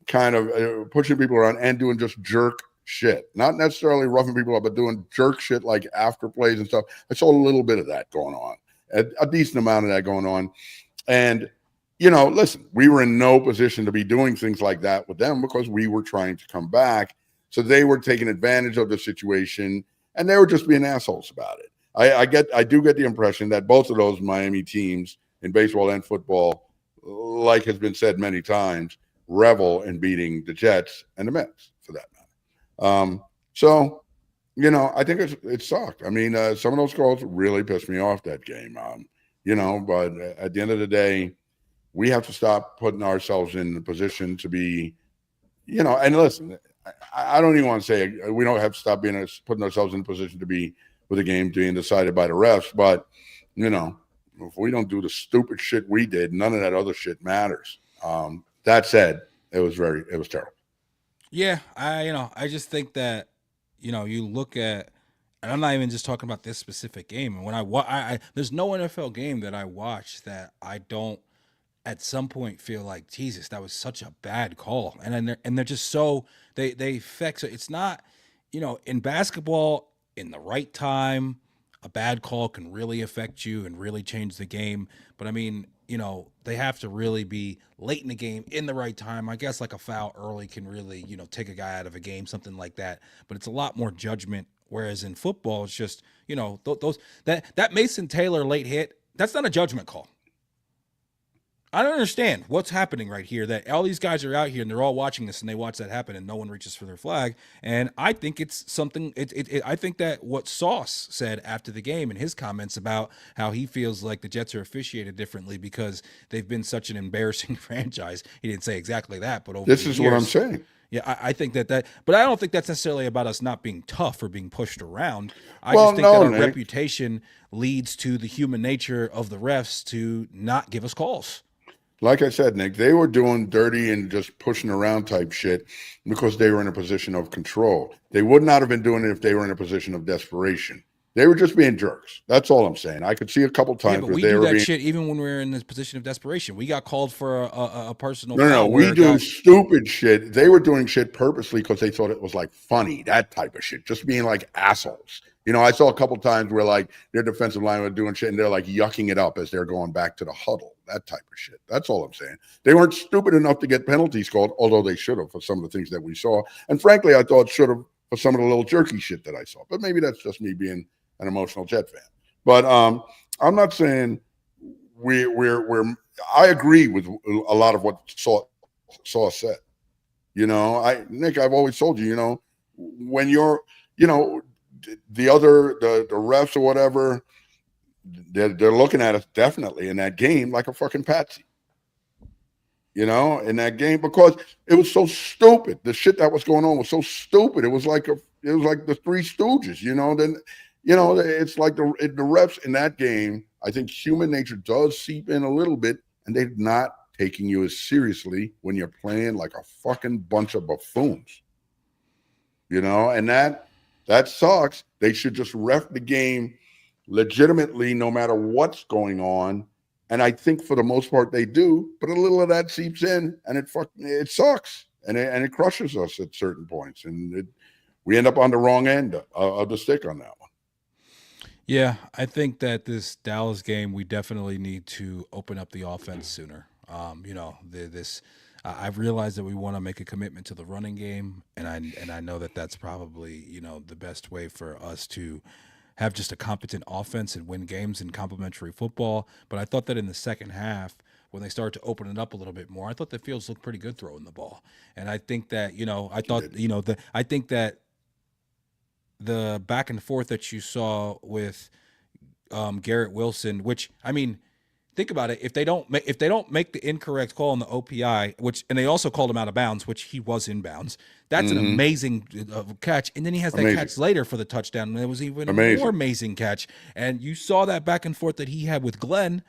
kind of pushing people around and doing just jerk shit, not necessarily roughing people up, but doing jerk shit like after plays and stuff. I saw a little bit of that going on, a decent amount of that going on. And, listen, we were in no position to be doing things like that with them because we were trying to come back. So they were taking advantage of the situation and they were just being assholes about it. I do get the impression that both of those Miami teams in baseball and football, like has been said many times, revel in beating the Jets and the Mets for that matter. I think it sucked. I mean, some of those calls really pissed me off that game. But at the end of the day, we have to stop putting ourselves in the position to be, and listen, I don't even want to say we don't have to stop putting ourselves in a position to be with a game being decided by the refs. But, if we don't do the stupid shit we did, none of that other shit matters. That said, it was terrible. Yeah, I just think that, you look at, and I'm not even just talking about this specific game. And when I there's no NFL game that I watch that I don't at some point feel like, Jesus, that was such a bad call. And they're just so they affect. So it's not, in basketball, in the right time, a bad call can really affect you and really change the game. But I mean, they have to really be late in the game in the right time. I guess like a foul early can really, take a guy out of a game, something like that. But it's a lot more judgment. Whereas in football, it's just, that Mason Taylor late hit, that's not a judgment call. I don't understand what's happening right here, that all these guys are out here and they're all watching this and they watch that happen and no one reaches for their flag. And I think it's something, I think that what Sauce said after the game in his comments about how he feels like the Jets are officiated differently because they've been such an embarrassing franchise. He didn't say exactly that, but over this the is years, what I'm saying. Yeah, I think that, but I don't think that's necessarily about us not being tough or being pushed around. I just think that our reputation leads to the human nature of the refs to not give us calls. Like I said, Nick, they were doing dirty and just pushing around type shit because they were in a position of control. They would not have been doing it if they were in a position of desperation. They were just being jerks. That's all I'm saying. I could see a couple times where we do that shit even when we're in this position of desperation. We got called for a personal foul. No, we do stupid shit. They were doing shit purposely because they thought it was like funny, that type of shit, just being like assholes. I saw a couple times where like their defensive line was doing shit and they're like yucking it up as they're going back to the huddle, that type of shit. That's all I'm saying. They weren't stupid enough to get penalties called, although they should have for some of the things that we saw. And frankly, I thought should have for some of the little jerky shit that I saw. But maybe that's just me being an emotional Jet fan. But I'm not saying we're I agree with a lot of what Sauce said. Nick, I've always told you, when you're, the refs or whatever, they're looking at us definitely in that game like a fucking patsy. In that game, because it was so stupid. The shit that was going on was so stupid. It was like the Three Stooges. It's like the refs in that game. I think human nature does seep in a little bit, and they're not taking you as seriously when you're playing like a fucking bunch of buffoons. And that sucks. They should just ref the game legitimately, no matter what's going on. And I think for the most part they do, but a little of that seeps in, and it sucks, and it crushes us at certain points, and we end up on the wrong end of the stick on that one. Yeah, I think that this Dallas game, we definitely need to open up the offense sooner. I've realized that we want to make a commitment to the running game, and I know that that's probably the best way for us to have just a competent offense and win games in complementary football. But I thought that in the second half, when they started to open it up a little bit more, I thought the Fields looked pretty good throwing the ball, and I think that I think that the back and forth that you saw with Garrett Wilson, which I mean, think about it. If they don't make the incorrect call on the OPI, and they also called him out of bounds, which he was in bounds. That's an amazing catch. And then he has that catch later for the touchdown. And it was even a more amazing catch. And you saw that back and forth that he had with Glenn.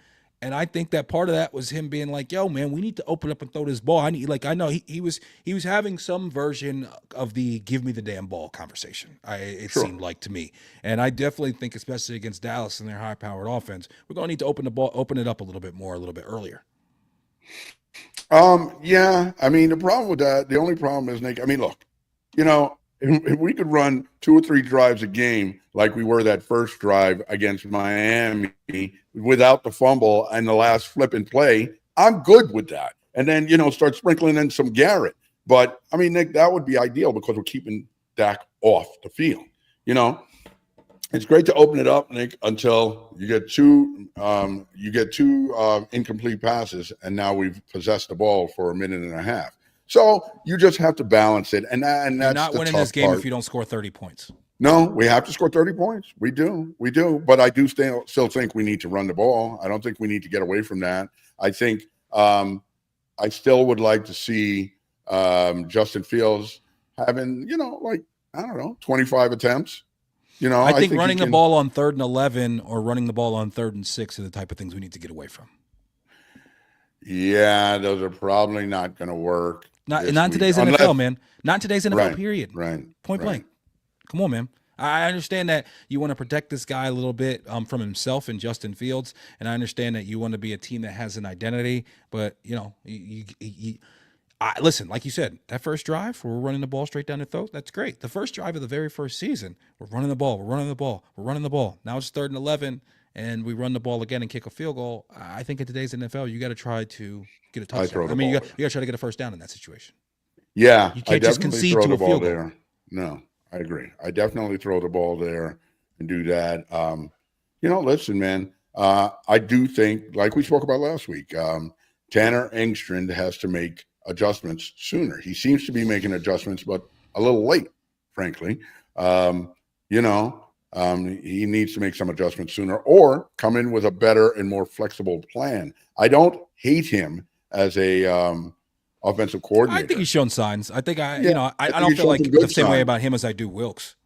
And I think that part of that was him being like, "Yo, man, we need to open up and throw this ball." I know he was having some version of the "give me the damn ball" conversation. It seemed like to me, and I definitely think, especially against Dallas and their high-powered offense, we're going to need to open it up a little bit more, a little bit earlier. Yeah. I mean, the problem with that, the only problem is, Nick. I mean, look, you know, if we could run 2 or 3 drives a game like we were that first drive against Miami without the fumble and the last flip and play, I'm good with that. And then, start sprinkling in some Garrett. But, I mean, Nick, that would be ideal because we're keeping Dak off the field. It's great to open it up, Nick, until you get two incomplete passes, and now we've possessed the ball for a minute and a half. So you just have to balance it, and that's You're not winning this game if you don't score 30 points. No, we have to score 30 points. We do. But I do still think we need to run the ball. I don't think we need to get away from that. I think I still would like to see Justin Fields having, 25 attempts. I think running the ball on 3rd and 11 or running the ball on 3rd and 6 are the type of things we need to get away from. Yeah, those are probably not going to work. Not in today's NFL, man. Not in today's NFL, period. Right. Point blank. Come on, man. I understand that you want to protect this guy a little bit from himself and Justin Fields, and I understand that you want to be a team that has an identity. But listen, like you said, that first drive where we're running the ball straight down the throat, that's great. The first drive of the very first season, we're running the ball. Now it's 3rd and 11. And we run the ball again and kick a field goal. I think in today's NFL, you got to try to get a touchdown. I mean, you got to try to get a first down in that situation. Yeah, you can't just concede to a field goal. No, I agree. I definitely throw the ball there and do that. Listen, man. I do think, like we spoke about last week, Tanner Engstrand has to make adjustments sooner. He seems to be making adjustments, but a little late, frankly. He needs to make some adjustments sooner or come in with a better and more flexible plan. I don't hate him as a offensive coordinator. I think he's shown signs. I think I don't feel like the same way about him as I do Wilkes.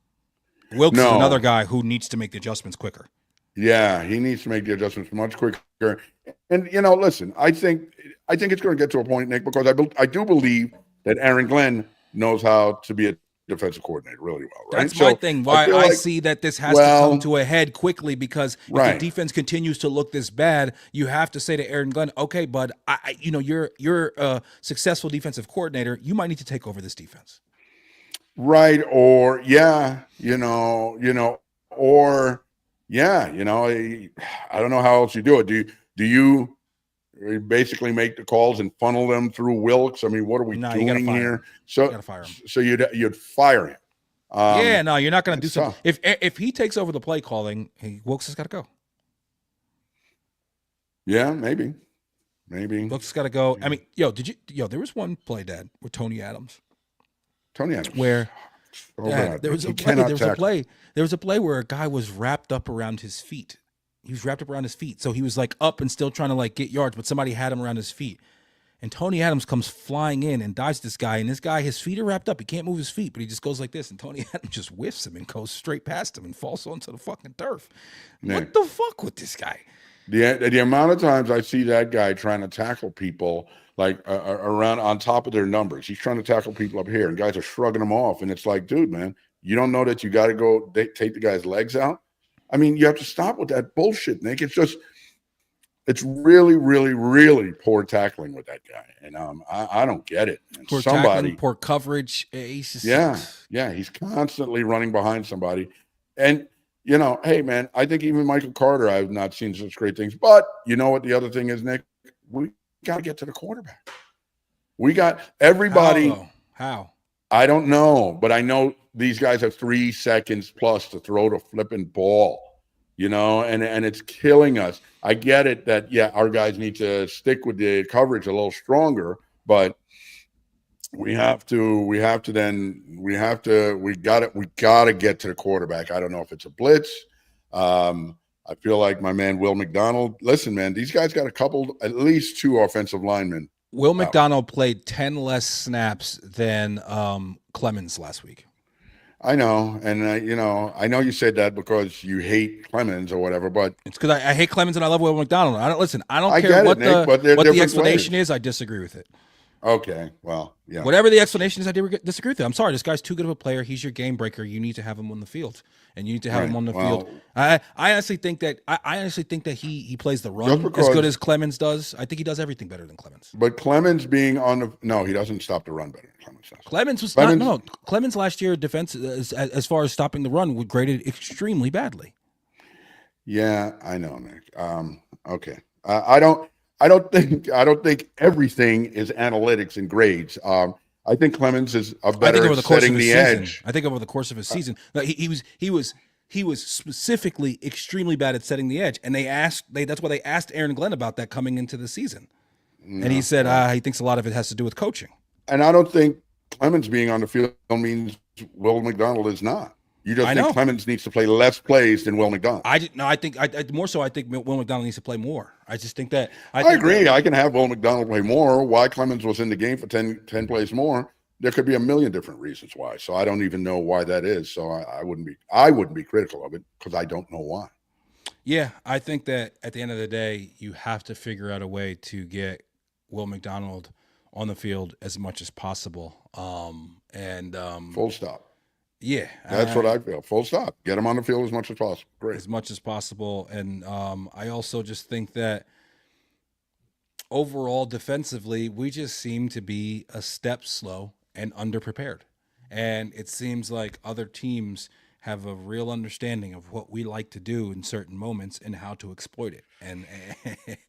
Wilkes is another guy who needs to make the adjustments quicker. Yeah, he needs to make the adjustments much quicker. And listen, I think it's going to get to a point, Nick, because I do believe that Aaron Glenn knows how to be a defensive coordinator really well, right? That's my thing. Why I see that this has to come to a head quickly, because if the defense continues to look this bad, you have to say to Aaron Glenn, "Okay, bud, you're a successful defensive coordinator. You might need to take over this defense." Right? Or I don't know how else you do it. Do you basically make the calls and funnel them through Wilkes? I mean, what are we doing here? So, you'd fire him. You're not going to do something. If he takes over the play calling, Wilkes has got to go. Yeah, maybe. Wilkes has got to go. I mean, there was one play, Dad, with Tony Adams. Where there was a play where a guy was wrapped up around his feet. He was wrapped up around his feet. So he was up and still trying to get yards, but somebody had him around his feet. And Tony Adams comes flying in and dodges this guy. And this guy, his feet are wrapped up. He can't move his feet, but he just goes like this. And Tony Adams just whiffs him and goes straight past him and falls onto the fucking turf. Man. What the fuck with this guy? The amount of times I see that guy trying to tackle people around on top of their numbers. He's trying to tackle people up here, and guys are shrugging him off. And it's like, dude, man, you don't know that you got to go take the guy's legs out? I mean, you have to stop with that bullshit, Nick. It's really, really, really poor tackling with that guy. And I don't get it. And poor tackling, poor coverage. He's constantly running behind somebody. And, hey, man, I think even Michael Carter, I've not seen such great things. But you know what the other thing is, Nick? We got to get to the quarterback. We got everybody. How? I don't know, but I know these guys have 3 seconds plus to throw the flipping ball, and it's killing us. I get it that, our guys need to stick with the coverage a little stronger, but we got to get to the quarterback. I don't know if it's a blitz. I feel like my man Will McDonald. Listen, man, these guys got at least 2 offensive linemen. Will McDonald played 10 less snaps than Clemens last week. I know, and I know you said that because you hate Clemens or whatever, but it's because I hate Clemens and I love Will McDonald. I don't care get what it, Nick, but the different explanation players. is. I disagree with it. Okay, well, yeah. Whatever the explanation is, I disagree with it. I'm sorry, this guy's too good of a player. He's your game breaker. You need to have him on the field, and you need to have him on the field. I honestly think that he plays the run as good as Clemens does. I think he does everything better than Clemens. But Clemens being on he doesn't stop the run better than Clemens does. Clemens last year defense as far as stopping the run was graded extremely badly. Yeah, I know, Nick. Okay, I don't think everything is analytics and grades. I think Clemens is better at setting the edge. I think over the course of his season, he was specifically extremely bad at setting the edge, and that's why they asked Aaron Glenn about that coming into the season, and he said he thinks a lot of it has to do with coaching. And I don't think Clemens being on the field means Will McDonald is not. You just think Clemens needs to play less plays than Will McDonald. I think Will McDonald needs to play more. I just think that I agree. I can have Will McDonald play more. Why Clemens was in the game for 10 plays more? There could be a million different reasons why. So I don't even know why that is. So I wouldn't be critical of it because I don't know why. Yeah, I think that at the end of the day, you have to figure out a way to get Will McDonald on the field as much as possible. Full stop. Yeah, that's what I feel. Full stop. Get him on the field as much as possible. Great. As much as possible. And I also just think that overall defensively, we just seem to be a step slow and underprepared. And it seems like other teams have a real understanding of what we like to do in certain moments and how to exploit it. And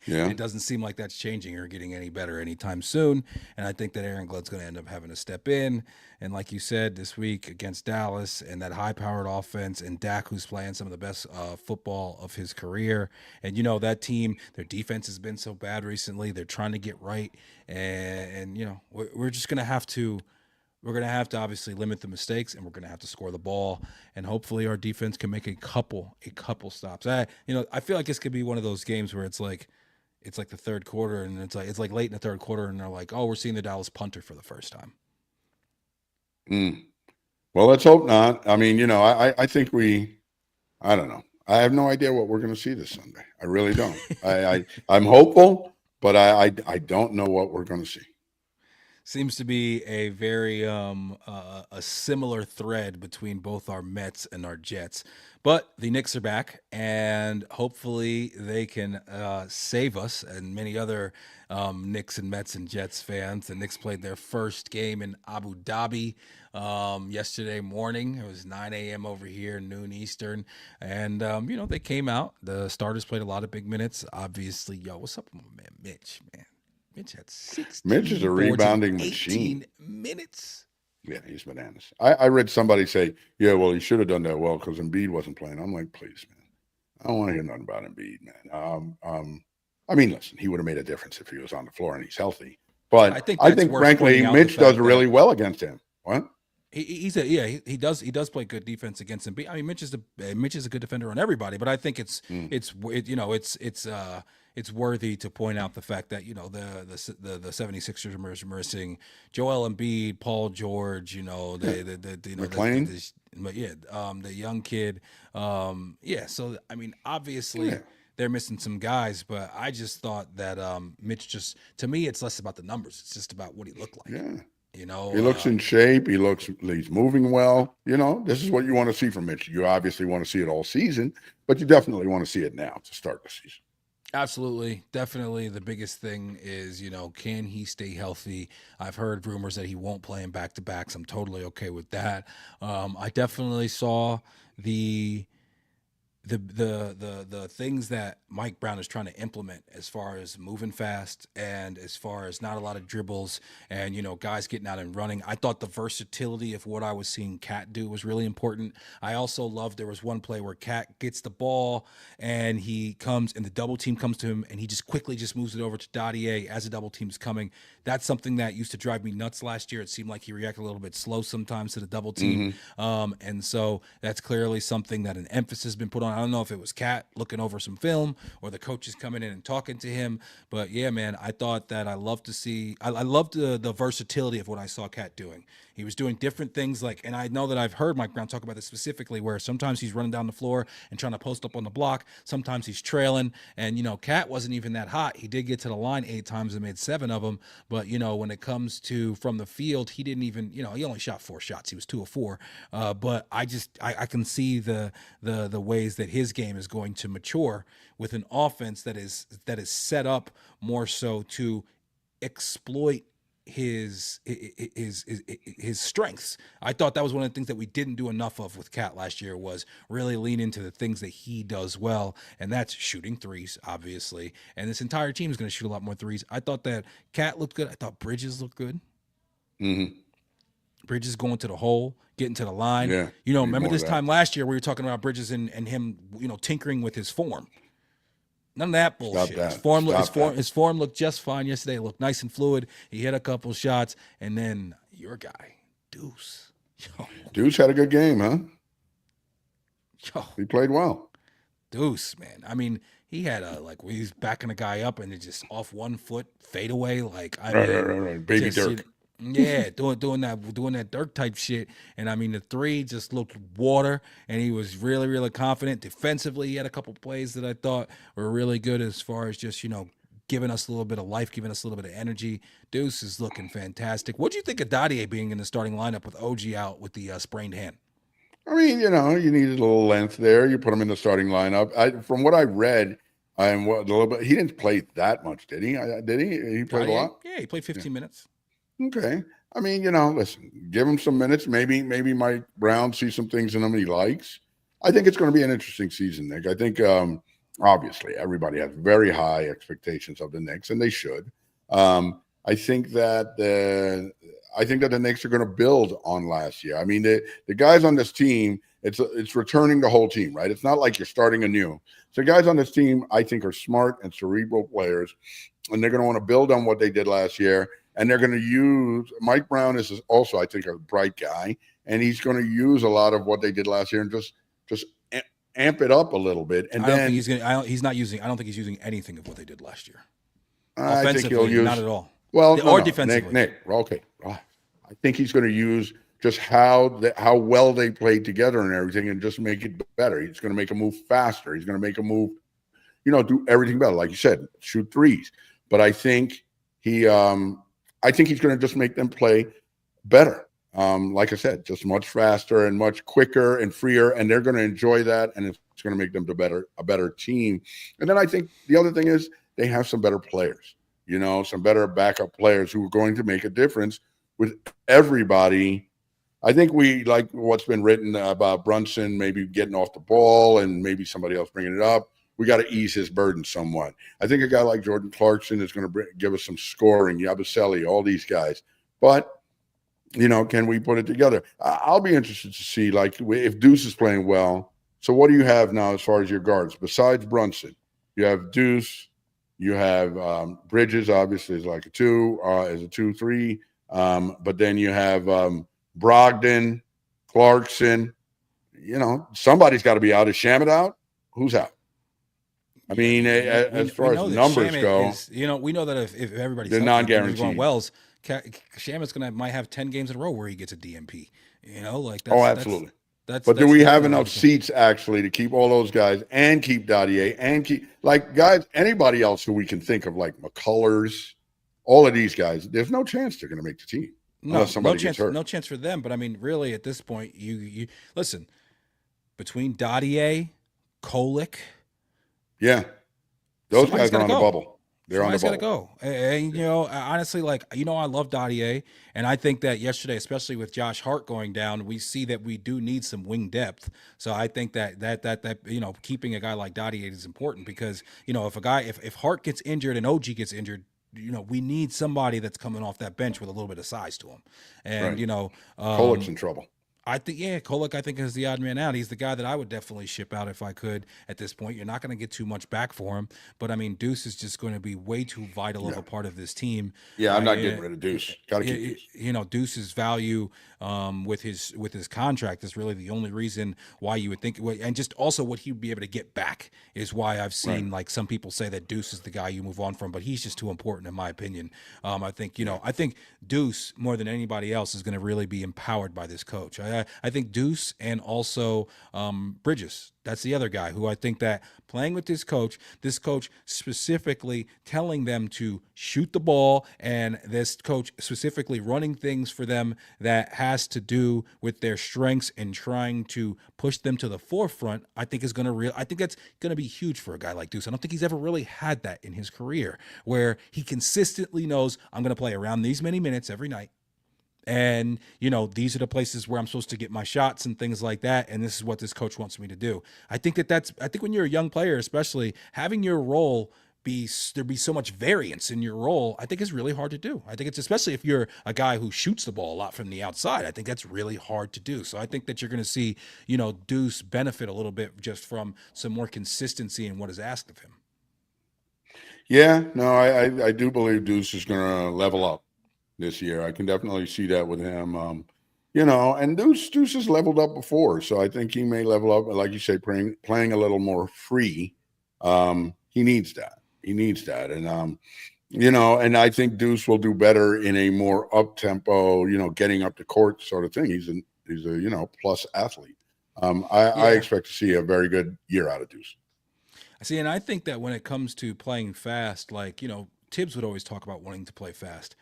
it doesn't seem like that's changing or getting any better anytime soon. And I think that Aaron Glenn's going to end up having to step in. And like you said, this week against Dallas and that high-powered offense and Dak, who's playing some of the best football of his career. And, that team, their defense has been so bad recently. They're trying to get right. And we're just going to have to – we're going to have to obviously limit the mistakes, and we're going to have to score the ball, and hopefully our defense can make a couple stops. I feel like this could be one of those games where it's like the third quarter, and it's like late in the third quarter, and they're like, oh, we're seeing the Dallas punter for the first time. Well, let's hope not. I mean, I think I don't know. I have no idea what we're going to see this Sunday. I really don't. I'm hopeful, but I don't know what we're going to see. Seems to be a very a similar thread between both our Mets and our Jets. But the Knicks are back, and hopefully they can save us and many other Knicks and Mets and Jets fans. The Knicks played their first game in Abu Dhabi yesterday morning. It was 9 a.m. over here, noon Eastern. And, they came out. The starters played a lot of big minutes. Obviously, what's up with my man Mitch, man? Mitch had 16 Mitch is a rebounding machine. Minutes. Yeah, he's bananas. I read somebody say, yeah, well, he should have done that well because Embiid wasn't playing. I'm like, please, man. I don't want to hear nothing about Embiid, man. I mean, listen, he would have made a difference if he was on the floor and he's healthy. But I think frankly, Mitch does really well against him. What? He does play good defense against Embiid. I mean, Mitch is a good defender on everybody, but I think it's worthy to point out the fact that the 76ers are missing Joel Embiid, Paul George, McLean, the young kid, So I mean, obviously they're missing some guys, but I just thought that Mitch to me, it's less about the numbers; it's just about what he looked like. Yeah. He looks in shape. He's moving well. This is what you want to see from Mitch. You obviously want to see it all season, but you definitely want to see it now to start the season. Absolutely. Definitely. The biggest thing is, can he stay healthy? I've heard rumors that he won't play in back-to-backs. I'm totally okay with that. I definitely saw the things that Mike Brown is trying to implement as far as moving fast and as far as not a lot of dribbles and, guys getting out and running. I thought the versatility of what I was seeing Cat do was really important. I also loved there was one play where Cat gets the ball and he comes and the double team comes to him and he just quickly moves it over to Dottier as the double team's coming. That's something that used to drive me nuts last year. It seemed like he reacted a little bit slow sometimes to the double team. And so that's clearly something that an emphasis has been put on. I don't know if it was Cat looking over some film or the coaches coming in and talking to him. But yeah, man, I thought that I loved the versatility of what I saw Cat doing. He was doing different things and I know that I've heard Mike Brown talk about this specifically, where sometimes he's running down the floor and trying to post up on the block. Sometimes he's trailing. And, Cat wasn't even that hot. He did get to the line 8 times and made 7 of them. But, when it comes to from the field, he didn't even, he only shot 4 shots. He was 2 of 4. But I can see the ways that his game is going to mature with an offense that is set up more so to exploit his strengths. I thought that was one of the things that we didn't do enough of with Cat last year, was really lean into the things that he does well, and that's shooting threes, obviously. And this entire team is going to shoot a lot more threes. I thought that Cat looked good. I thought Bridges looked good. Mm-hmm. Bridges going to the hole, getting to the line. Yeah, remember this time last year we were talking about Bridges and him, tinkering with his form. None of that bullshit. His form looked just fine yesterday. It looked nice and fluid. He hit a couple shots, and then your guy, Deuce. Deuce had a good game, huh? He played well. Deuce, man. I mean, he had he's backing a guy up and it just off 1 foot fade away. Right. Baby Dirk. Yeah, doing that Dirk type shit. And I mean, the 3 just looked water, and he was really, really confident. Defensively, he had a couple plays that I thought were really good as far as just, giving us a little bit of life, giving us a little bit of energy. Deuce is looking fantastic. What do you think of Dadier being in the starting lineup with OG out with the sprained hand? I mean, you needed a little length there. You put him in the starting lineup. From what I read, a little bit, he didn't play that much, did he? Did he? He played a lot? Yeah, he played 15 minutes. Okay. I mean, listen, give him some minutes. Maybe Mike Brown sees some things in him he likes. I think it's going to be an interesting season, Nick. I think, obviously, everybody has very high expectations of the Knicks, and they should. I think that the Knicks are going to build on last year. I mean, the guys on this team, it's returning the whole team, right? It's not like you're starting anew. So guys on this team, I think, are smart and cerebral players, and they're going to want to build on what they did last year. And they're going to use – Mike Brown is also, I think, a bright guy, and he's going to use a lot of what they did last year and just amp it up a little bit. And I don't think he's going to – I don't think he's using anything of what they did last year. I think he'll use – not at all. Well, or defensively. Nick, okay. I think he's going to use just how well they played together and everything and just make it better. He's going to make a move faster. He's going to make a move, do everything better. Like you said, shoot threes. But I think he's going to just make them play better. Like I said, just much faster and much quicker and freer, and they're going to enjoy that, and it's going to make them a better team. And then I think the other thing is they have some better players, some better backup players who are going to make a difference with everybody. I think we like what's been written about Brunson maybe getting off the ball and maybe somebody else bringing it up. We got to ease his burden somewhat. I think a guy like Jordan Clarkson is going to give us some scoring, Yabusele, all these guys. But, can we put it together? I'll be interested to see, if Deuce is playing well. So what do you have now as far as your guards? Besides Brunson, you have Deuce. You have Bridges, obviously, is like a 2, as a 2-3. But then you have Brogdon, Clarkson. Somebody's got to be out. Is Shamet out? Who's out? I mean, as far as numbers go, we know that if everybody's they're non-guaranteed. Going Wells, Shamet's might have 10 games in a row where he gets a DMP. Absolutely. But do we have enough seats actually to keep all those guys and keep Dadier and keep guys, anybody else who we can think of like McCullers, all of these guys? There's no chance they're going to make the team unless somebody gets hurt. No chance for them. But I mean, really, at this point, you listen, between Dadier, Kolick. Yeah, those guys are on the bubble. They're on the bubble. Got to go. And honestly, I love Dadier, and I think that yesterday, especially with Josh Hart going down, we see that we do need some wing depth. So I think that keeping a guy like Dadier is important because if Hart gets injured and OG gets injured, we need somebody that's coming off that bench with a little bit of size to him. And right. Kolick's in trouble. I think, Kolick, is the odd man out. He's the guy that I would definitely ship out if I could at this point. You're not going to get too much back for him. But, I mean, Deuce is just going to be way too vital of a part of this team. Yeah, I'm not getting rid of Deuce. Got to keep Deuce. Deuce's value with his contract is really the only reason why you would think, and just also what he would be able to get back is why I've Right. seen like some people say that Deuce is the guy you move on from, but he's just too important in my opinion. I think Yeah. I think Deuce more than anybody else is going to really be empowered by this coach. I think Deuce and also Bridges. That's the other guy who I think that playing with this coach specifically telling them to shoot the ball, and this coach specifically running things for them that has to do with their strengths and trying to push them to the forefront, I think is going to I think that's going to be huge for a guy like Deuce. I don't think he's ever really had that in his career where he consistently knows I'm going to play around these many minutes every night. And, these are the places where I'm supposed to get my shots and things like that. And this is what this coach wants me to do. I think when you're a young player, especially having your role there be so much variance in your role, I think is really hard to do. I think it's especially if you're a guy who shoots the ball a lot from the outside. I think that's really hard to do. So I think that you're going to see, Deuce benefit a little bit just from some more consistency in what is asked of him. Yeah, no, I do believe Deuce is going to level up this year. I can definitely see that with him. And Deuce has leveled up before, so I think he may level up. Like you say, playing a little more free. He needs that. He needs that, and and I think Deuce will do better in a more up tempo, getting up the court sort of thing. He's a plus athlete. I expect to see a very good year out of Deuce. I see, and I think that when it comes to playing fast, like, Tibbs would always talk about wanting to play fast.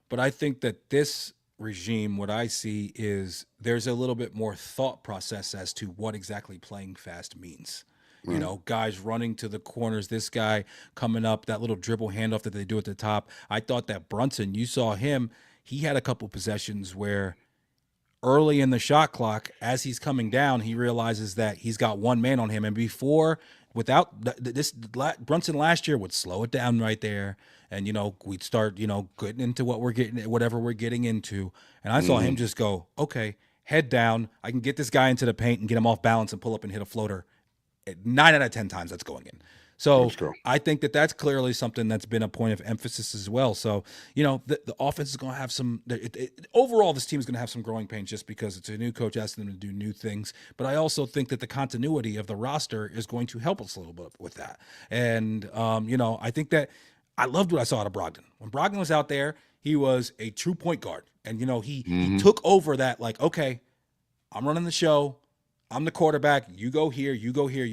But I think that this regime, what I see is there's a little bit more thought process as to what exactly playing fast means. Right. Guys running to the corners, this guy coming up, that little dribble handoff that they do at the top. I thought that Brunson, you saw him, he had a couple possessions where early in the shot clock, as he's coming down, he realizes that he's got one man on him. And without this, Brunson last year would slow it down right there. And, we'd start, getting into whatever we're getting into. And I saw him just go, okay, head down. I can get this guy into the paint and get him off balance and pull up and hit a floater. 9 out of 10 times that's going in. So I think that that's clearly something that's been a point of emphasis as well. So, the offense is going to have some overall, this team is going to have some growing pains just because it's a new coach asking them to do new things. But I also think that the continuity of the roster is going to help us a little bit with that. And, I think that I loved what I saw out of Brogdon. When Brogdon was out there, he was a true point guard. And, he took over that, like, okay, I'm running the show. I'm the quarterback. You go here, you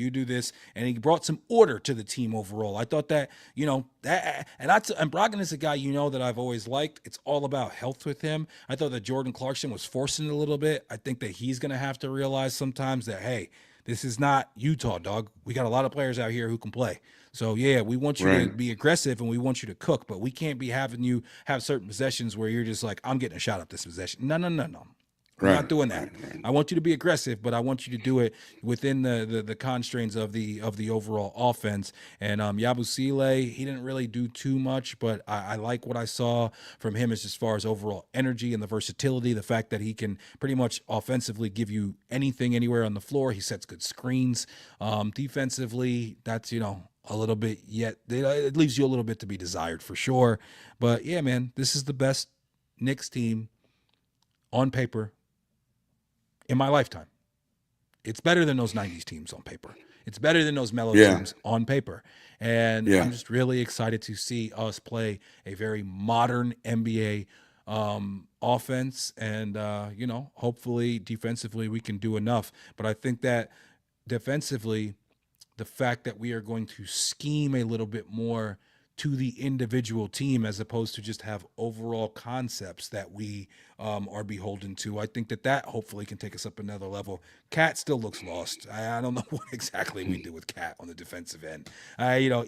do this. And he brought some order to the team overall. I thought that, and Brogdon is a guy, that I've always liked. It's all about health with him. I thought that Jordan Clarkson was forcing it a little bit. I think that he's going to have to realize sometimes that, hey, this is not Utah, dog. We got a lot of players out here who can play. So, yeah, we want you to be aggressive and we want you to cook, but we can't be having you have certain possessions where you're just like, I'm getting a shot at this possession. No. I'm not doing that. Right. I want you to be aggressive, but I want you to do it within the constraints of the overall offense. And Yabusele, he didn't really do too much, but I like what I saw from him as far as overall energy and the versatility, the fact that he can pretty much offensively give you anything anywhere on the floor. He sets good screens. Defensively, that's, a little bit it leaves you a little bit to be desired for sure. But yeah, man, this is the best Knicks team on paper in my lifetime. It's better than those 90s teams on paper. It's better than those mellow teams on paper. And I'm just really excited to see us play a very modern NBA offense. And, hopefully defensively we can do enough. But I think that defensively, the fact that we are going to scheme a little bit more to the individual team as opposed to just have overall concepts that we are beholden to. I think that hopefully can take us up another level. Cat still looks lost. I don't know what exactly we do with Cat on the defensive end.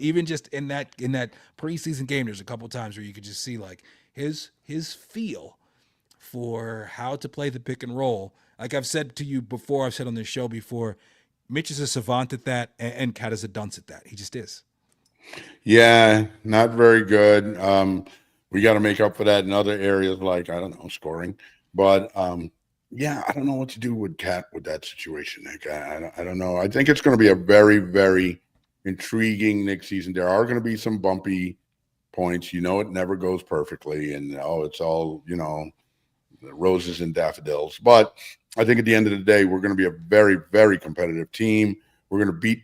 Even just in that preseason game, there's a couple times where you could just see like his feel for how to play the pick and roll. Like I've said to you before, I've said on this show before, Mitch is a savant at that, and Cat is a dunce at that. He just is. Yeah, not very good. We got to make up for that in other areas, like, I don't know, scoring. But yeah, I don't know what to do with Cat with that situation, Nick. I don't know. I think it's going to be a very, very intriguing Knicks season. There are going to be some bumpy points. It never goes perfectly, and it's all roses and daffodils. But I think at the end of the day, we're going to be a very, very competitive team. We're going to beat,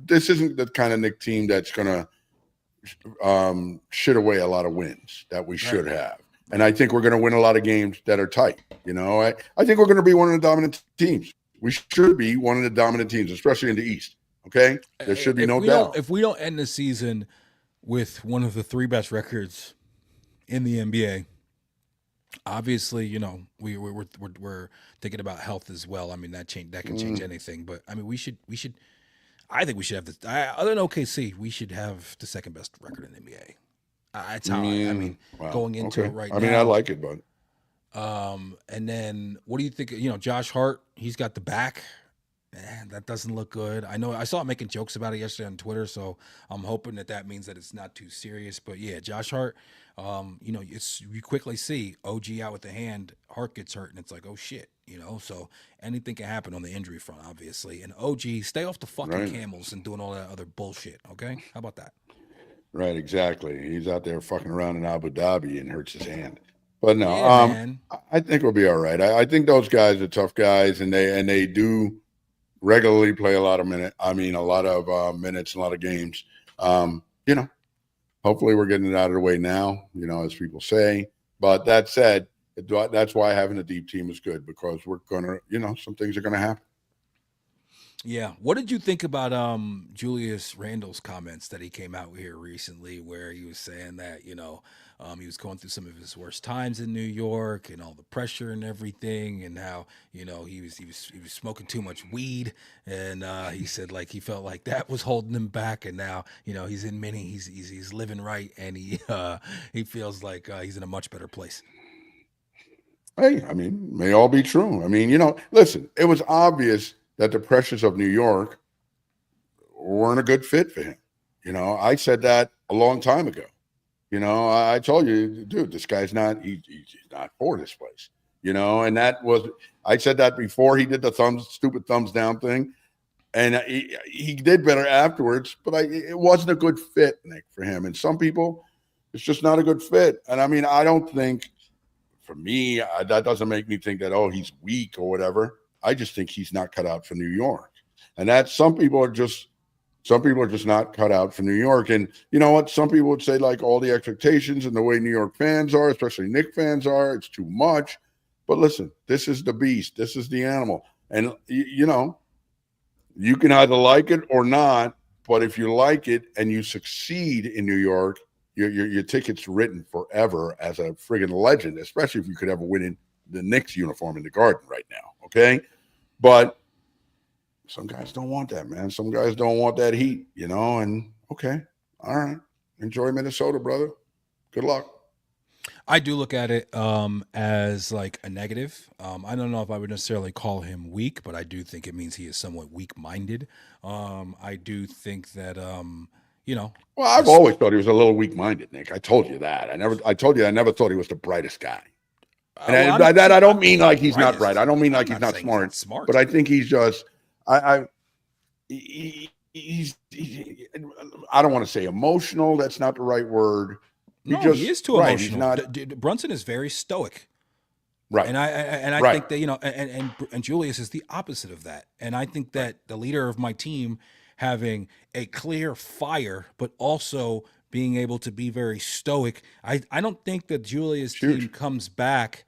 this isn't the kind of Nick team that's going to shit away a lot of wins that we should have. And I think we're going to win a lot of games that are tight. I think we're going to be one of the dominant teams. We should be one of the dominant teams, especially in the East. Okay? There should be no doubt. If we don't end the season with one of the 3 best records in the NBA, obviously, we're thinking about health as well. I mean, that can change anything. But I mean, we should. I think we should have the. Other than OKC, we should have the 2nd best record in the NBA. That's how I mean, going into it right now. I mean, I like it, but. And then what do you think? Josh Hart, he's got the back. That doesn't look good. I know I saw him making jokes about it yesterday on Twitter, so I'm hoping that means that it's not too serious. But yeah, Josh Hart, you quickly see OG out with the hand, Hart gets hurt, and it's like, oh shit, So anything can happen on the injury front, obviously. And OG, stay off the fucking camels and doing all that other bullshit. Okay, how about that? Right, exactly. He's out there fucking around in Abu Dhabi and hurts his hand. But no, I think we'll be all right. I think those guys are tough guys, and they do regularly play a lot of minutes, and a lot of games. Hopefully we're getting it out of the way now, as people say. But that said, that's why having a deep team is good, because we're going to, some things are going to happen. Yeah. What did you think about Julius Randle's comments that he came out here recently, where he was saying that, he was going through some of his worst times in New York and all the pressure and everything, and how, he was smoking too much weed, and he said like he felt like that was holding him back, and now, he's in mini, he's living right, and he feels like he's in a much better place. Hey, may all be true. Listen, it was obvious that the pressures of New York weren't a good fit for him. I said that a long time ago. I told you, dude, this guy's he's not for this place. And I said that before he did the stupid thumbs down thing. And he did better afterwards, but it wasn't a good fit, Nick, for him. And some people, it's just not a good fit. And I don't think, for me, that doesn't make me think that, he's weak or whatever. I just think he's not cut out for New York. And some people are just not cut out for New York. And you know what? Some people would say, like, all the expectations and the way New York fans are, especially Knicks fans are, it's too much. But listen, this is the beast. This is the animal. And, you can either like it or not, but if you like it and you succeed in New York, your ticket's written forever as a friggin' legend, especially if you could ever win in the Knicks uniform in the Garden right now, okay? But some guys don't want that, man. Some guys don't want that heat, and okay, all right. Enjoy Minnesota, brother. Good luck. I do look at it as like a negative. I don't know if I would necessarily call him weak, but I do think it means he is somewhat weak-minded. I do think that, Well, I've always thought he was a little weak-minded, Nick. I told you that. I told you I never thought he was the brightest guy. And I don't mean like he's not bright. I don't mean like he's not smart. But I think he's just, he's I don't want to say emotional. That's not the right word. He is too emotional. Brunson is very stoic. Right. And I think that, and Julius is the opposite of that. And I think that the leader of my team having a clear fire, but also being able to be very stoic. I don't think that Julius' team comes back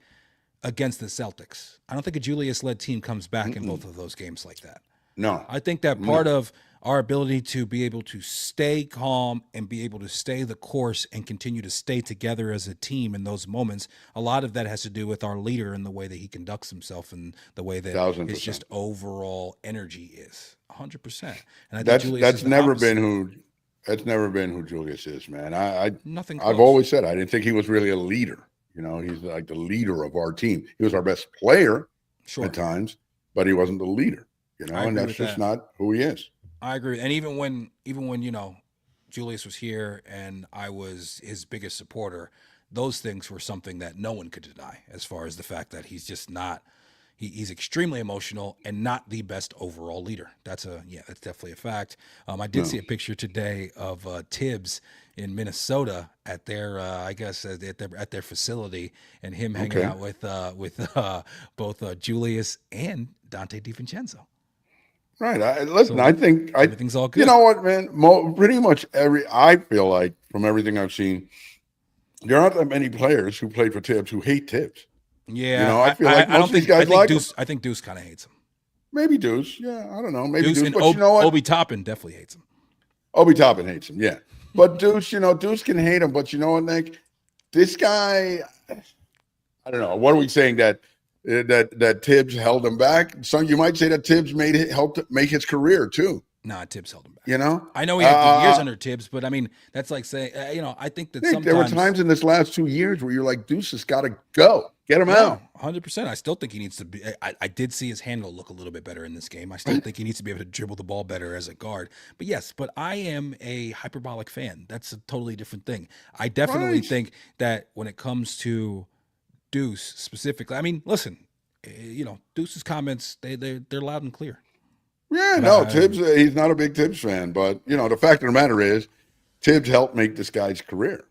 against the Celtics. I don't think a Julius-led team comes back in both of those games like that. No. I think that part of our ability to be able to stay calm and be able to stay the course and continue to stay together as a team in those moments, a lot of that has to do with our leader and the way that he conducts himself and the way that 1,000%. His just overall energy is. 100%. And I think that's never been who Julius is, man. I've always said I didn't think he was really a leader. He's like the leader of our team. He was our best player at times, but he wasn't the leader. And that's just not who he is. I agree. And even when Julius was here and I was his biggest supporter, those things were something that no one could deny, as far as the fact that he's just not He's extremely emotional and not the best overall leader. That's definitely a fact. I did see No. a picture today of Tibbs in Minnesota at their, I guess at their facility, and him hanging Okay. out with both Julius and Dante DiVincenzo. Right. Listen, So everything's all you good. know what, man? Pretty much I feel like from everything I've seen, there aren't that many players who played for Tibbs who hate Tibbs. I Yeah, feel like I most don't of these think I guys think like him. Deuce I think Deuce kind of hates him. Maybe Deuce. Yeah, I don't know. Maybe Deuce Deuce. and But you know what? Obi Toppin definitely hates him. Obi Toppin hates him. Yeah. But Deuce, Deuce can hate him. But you know what, Nick? This guy, I don't know. What are we saying that Tibbs held him back? So you might say that Tibbs helped make his career too. Nah, Tibbs held him back. You know, I know he had good years under Tibbs, but I mean, that's like saying, I think that Nick, sometimes there were times in this last 2 years where you're like, Deuce has got to go. Get him out. 100%. I still think he needs to be. I did see his handle look a little bit better in this game. I still think he needs to be able to dribble the ball better as a guard. But yes, I am a hyperbolic fan. That's a totally different thing. I definitely think that when it comes to Deuce specifically, I mean, listen, Deuce's comments they're loud and clear. Yeah, no, Tibbs, he's not a big Tibbs fan, but the fact of the matter is, Tibbs helped make this guy's career.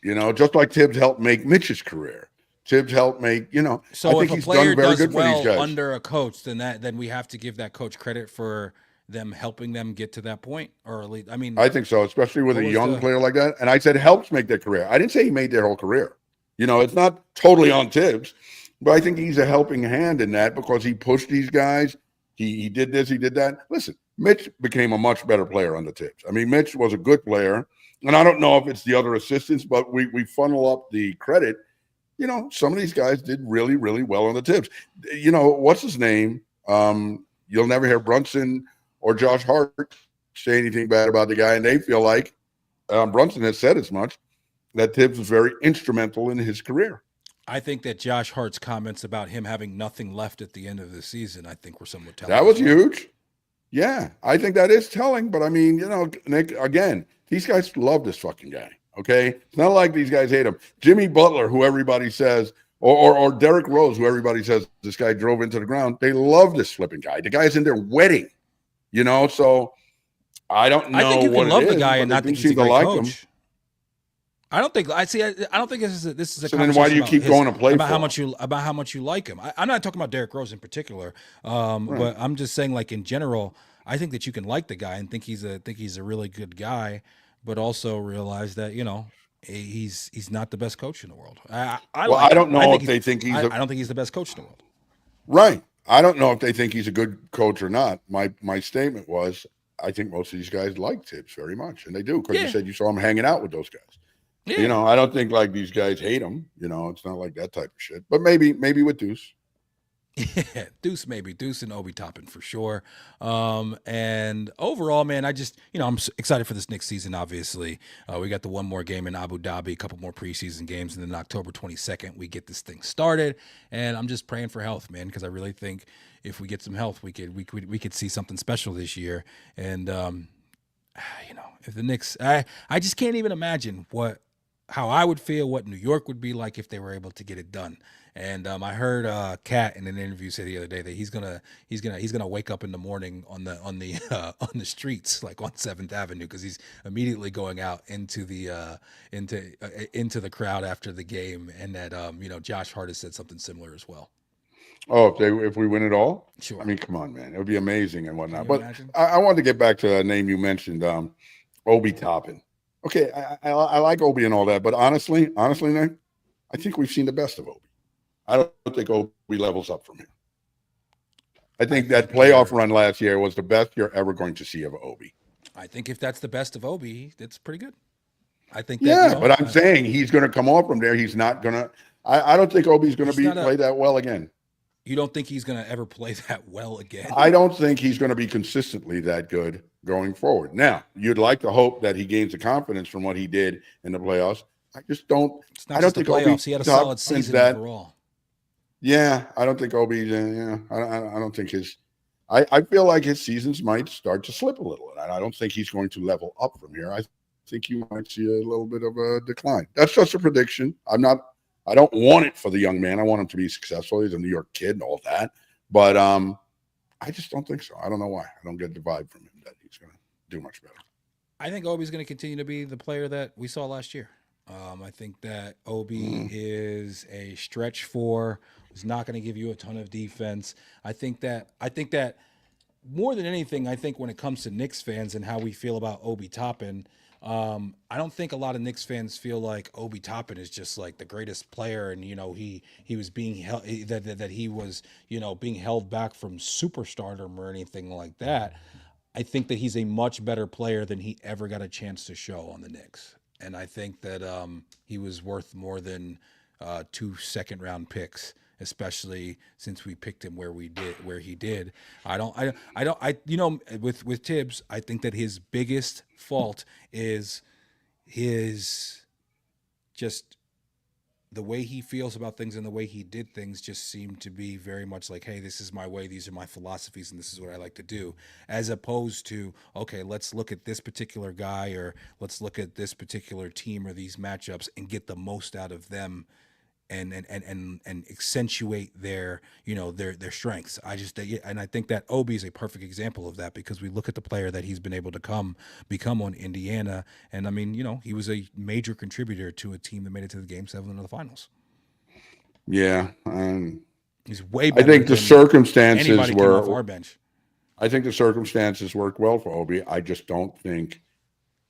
Just like Tibbs helped make Mitch's career. Tibbs helped make, So I think if a he's player done very does good for these well guys. under a coach, then we have to give that coach credit for them helping them get to that point, or at least, I mean, I think so, especially with a young player like that. And I said helps make their career. I didn't say he made their whole career. It's not totally on Tibbs, but I think he's a helping hand in that because he pushed these guys. He did this, he did that. Listen, Mitch became a much better player under Tibbs. I mean, Mitch was a good player, and I don't know if it's the other assistants, but we funnel up the credit. Some of these guys did really, really well on the Tibbs. What's his name? You'll never hear Brunson or Josh Hart say anything bad about the guy, and they feel like Brunson has said as much, that Tibbs was very instrumental in his career. I think that Josh Hart's comments about him having nothing left at the end of the season, I think were somewhat telling. That was huge. Yeah, I think that is telling. But I mean, Nick, again, these guys love this fucking guy. Okay, it's not like these guys hate him. Jimmy Butler, who everybody says, or Derrick Rose, who everybody says this guy drove into the ground. They love this flipping guy. The guy's in their wedding. So I don't know. I think you can love the guy and not think he's a great coach. I don't think this is a so then why do you keep going to play about how much you like him. I'm not talking about Derrick Rose in particular, but I'm just saying, like, in general, I think that you can like the guy and think he's a really good guy, but also realize that he's not the best coach in the world. I don't know if they think he's. I don't think he's the best coach in the world. Right. I don't know if they think he's a good coach or not. My statement was, I think most of these guys like Tibbs very much, and they do, because you said you saw him hanging out with those guys. Yeah. I don't think like these guys hate him. It's not like that type of shit. But maybe with Deuce. Yeah, Deuce and Obi Toppin for sure. And overall, man, I just I'm excited for this next season. Obviously, we got the one more game in Abu Dhabi, a couple more preseason games, and then October 22nd we get this thing started. And I'm just praying for health, man, because I really think if we get some health, we could see something special this year. And if the Knicks, I just can't even imagine how I would feel, what New York would be like if they were able to get it done. And I heard Cat in an interview say the other day that he's gonna wake up in the morning on the streets, like on 7th Avenue, because he's immediately going out into the crowd after the game, and that Josh Hart has said something similar as well. Oh, if we win it all, sure. I mean, come on, man, it would be amazing and whatnot. But I wanted to get back to a name you mentioned, Obi Toppin. Okay, I like Obi and all that, but honestly, Nick, I think we've seen the best of Obi. I don't think Obi levels up from here. I think that playoff run last year was the best you're ever going to see of Obi. I think if that's the best of Obi, that's pretty good. I think. But I'm saying he's going to come off from there. He's not going to. I don't think Obi's going to play that well again. You don't think he's going to ever play that well again? I don't think he's going to be consistently that good going forward. Now, you'd like to hope that he gains the confidence from what he did in the playoffs. I just don't. It's not just the playoffs. He had a solid season overall. Yeah, I don't think Obi's. I don't think his. I feel like his seasons might start to slip a little, and I don't think he's going to level up from here. I think you might see a little bit of a decline. That's just a prediction. I'm not I don't want it for the young man. I want him to be successful. He's a New York kid and all that. But I just don't think so. I don't know why. I don't get the vibe from him that he's going to do much better. I think Obi's going to continue to be the player that we saw last year. I think that Obi is a stretch four. He's not going to give you a ton of defense. I think that more than anything, I think when it comes to Knicks fans and how we feel about Obi Toppin, I don't think a lot of Knicks fans feel like Obi Toppin is just like the greatest player, and he was being held, that he was being held back from superstardom or anything like that. I think that he's a much better player than he ever got a chance to show on the Knicks, and I think that he was worth more than 2 second-round picks, especially since we picked him where he did. With Tibbs, I think that his biggest fault is his just the way he feels about things and the way he did things just seemed to be very much like, hey, this is my way, these are my philosophies, and this is what I like to do, as opposed to, okay, let's look at this particular guy or let's look at this particular team or these matchups and get the most out of them and accentuate their their strengths. I think that Obi is a perfect example of that, because we look at the player that he's been able to become on Indiana, and I mean, he was a major contributor to a team that made it to the Game 7 of the finals. Yeah, he's way better. I think the circumstances were off our bench. I think the circumstances worked well for Obi. I don't think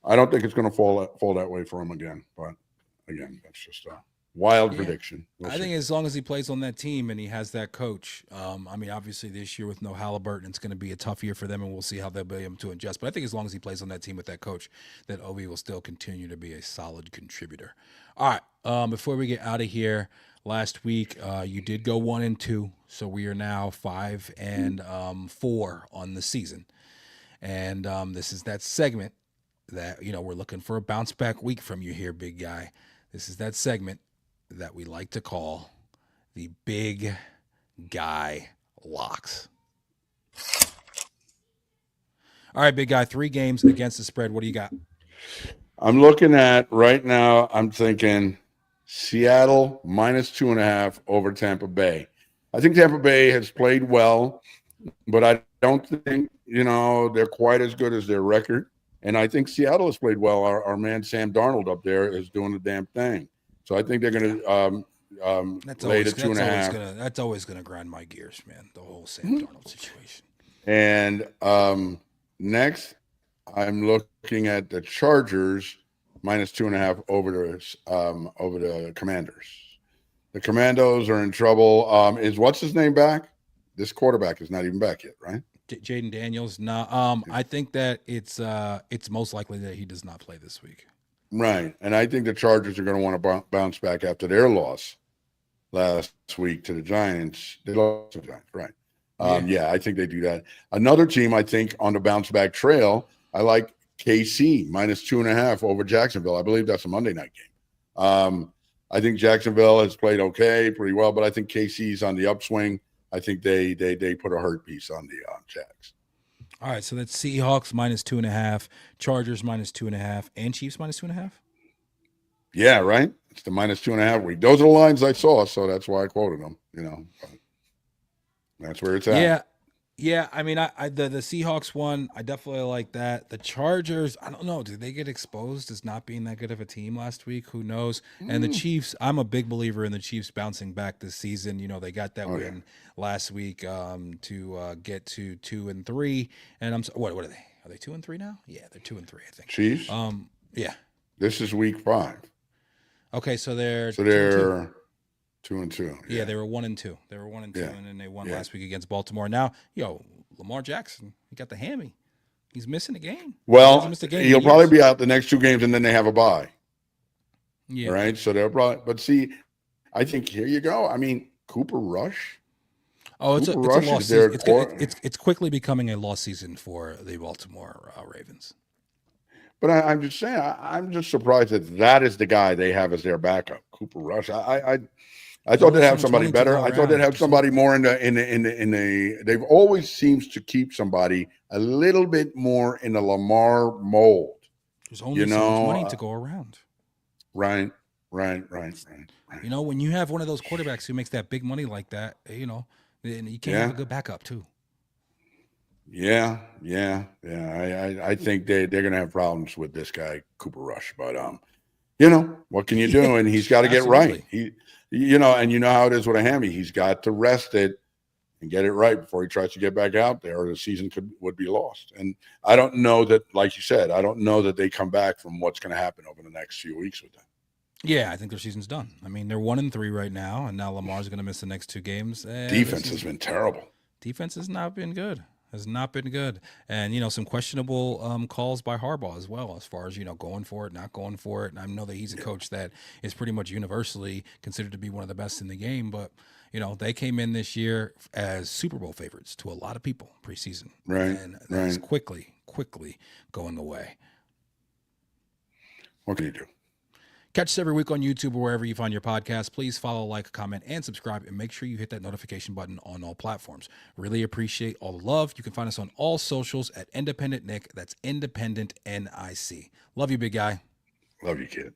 it's going to fall that way for him again. But again, that's just a wild prediction. I think as long as he plays on that team and he has that coach, I mean, obviously this year with no Halliburton, it's going to be a tough year for them, and we'll see how they'll be able to adjust. But I think as long as he plays on that team with that coach, that Obi will still continue to be a solid contributor. All right, before we get out of here, last week you did go 1-2, so we are now 5-4 on the season, and this is that segment that we're looking for a bounce back week from you here, big guy. This is that segment that we like to call the big guy locks. All right, big guy, 3 games against the spread. What do you got? I'm looking at right now, I'm thinking Seattle -2.5 over Tampa Bay. I think Tampa Bay has played well, but I don't think, they're quite as good as their record. And I think Seattle has played well. Our man Sam Darnold up there is doing the damn thing. So I think they're going to lay the 2.5. That's always going to grind my gears, man, the whole Sam Darnold situation. And next, I'm looking at the Chargers -2.5 over the Commanders. The Commandos are in trouble. Is what's his name back? This quarterback is not even back yet, right? Jaden Daniels. No, I think that it's most likely that he does not play this week. Right, and I think the Chargers are going to want to bounce back after their loss last week to the Giants. They lost to the Giants, right? I think they do that. Another team, I think, on the bounce back trail, I like KC -2.5 over Jacksonville. I believe that's a Monday night game. I think Jacksonville has played okay, pretty well, but I think KC's on the upswing. I think they put a hurt piece on the Jags. All right, so that's Seahawks -2.5, Chargers -2.5, and Chiefs -2.5. Yeah, right. It's the -2.5 week. Those are the lines I saw, so that's why I quoted them. But that's where it's at. Yeah. I mean, the Seahawks one, I definitely like that. The Chargers, I don't know. Did they get exposed as not being that good of a team last week? Who knows? And the Chiefs, I'm a big believer in the Chiefs bouncing back this season. They got that win last week to get to 2-3. And what are they? Are they 2-3 now? Yeah, they're 2-3, I think. Chiefs? Yeah. This is week 5. Okay, so they're 2-2. Yeah, they were 1-2. They were 1-2, and then they won last week against Baltimore. Now, Lamar Jackson, he got the hammy. He's missing a game. Well, he'll probably be out the next 2 games, and then they have a bye. Yeah. Right. So they'll probably. But see, I think here you go. I mean, Cooper Rush. Oh, it's a lost season. It's quickly becoming a lost season for the Baltimore Ravens. But I'm just saying, I'm just surprised that is the guy they have as their backup, Cooper Rush. I thought they'd have somebody better. I thought they'd have somebody more in the. They've always seems to keep somebody a little bit more in the Lamar mold. There's only so much money to go around. Right. Right. You know, when you have one of those quarterbacks who makes that big money like that, you know, then you can't have Yeah. a good backup too. I think they're gonna have problems with this guy Cooper Rush, but you know what can you do? And he's got to get right. Absolutely. And you know how it is with a hammy. He's got to rest it and get it right before he tries to get back out there, or the season would be lost. And I don't know that, like you said, I don't know that they come back from what's going to happen over the next few weeks with them. Yeah, I think their season's done. I mean, they're 1-3 right now, and now Lamar's going to miss the next 2 games. Defense has been terrible. Defense has not been good. Has not been good. And, you know, some questionable calls by Harbaugh as well, as far as, you know, going for it, not going for it. And I know that he's a coach that is pretty much universally considered to be one of the best in the game. But, you know, they came in this year as Super Bowl favorites to a lot of people preseason. Right. And that's quickly going away. What can you do? Catch us every week on YouTube or wherever you find your podcast. Please follow, like, comment, and subscribe, and make sure you hit that notification button on all platforms. Really appreciate all the love. You can find us on all socials at Independent Nick. That's Independent N.I.C. Love you, big guy. Love you, kid.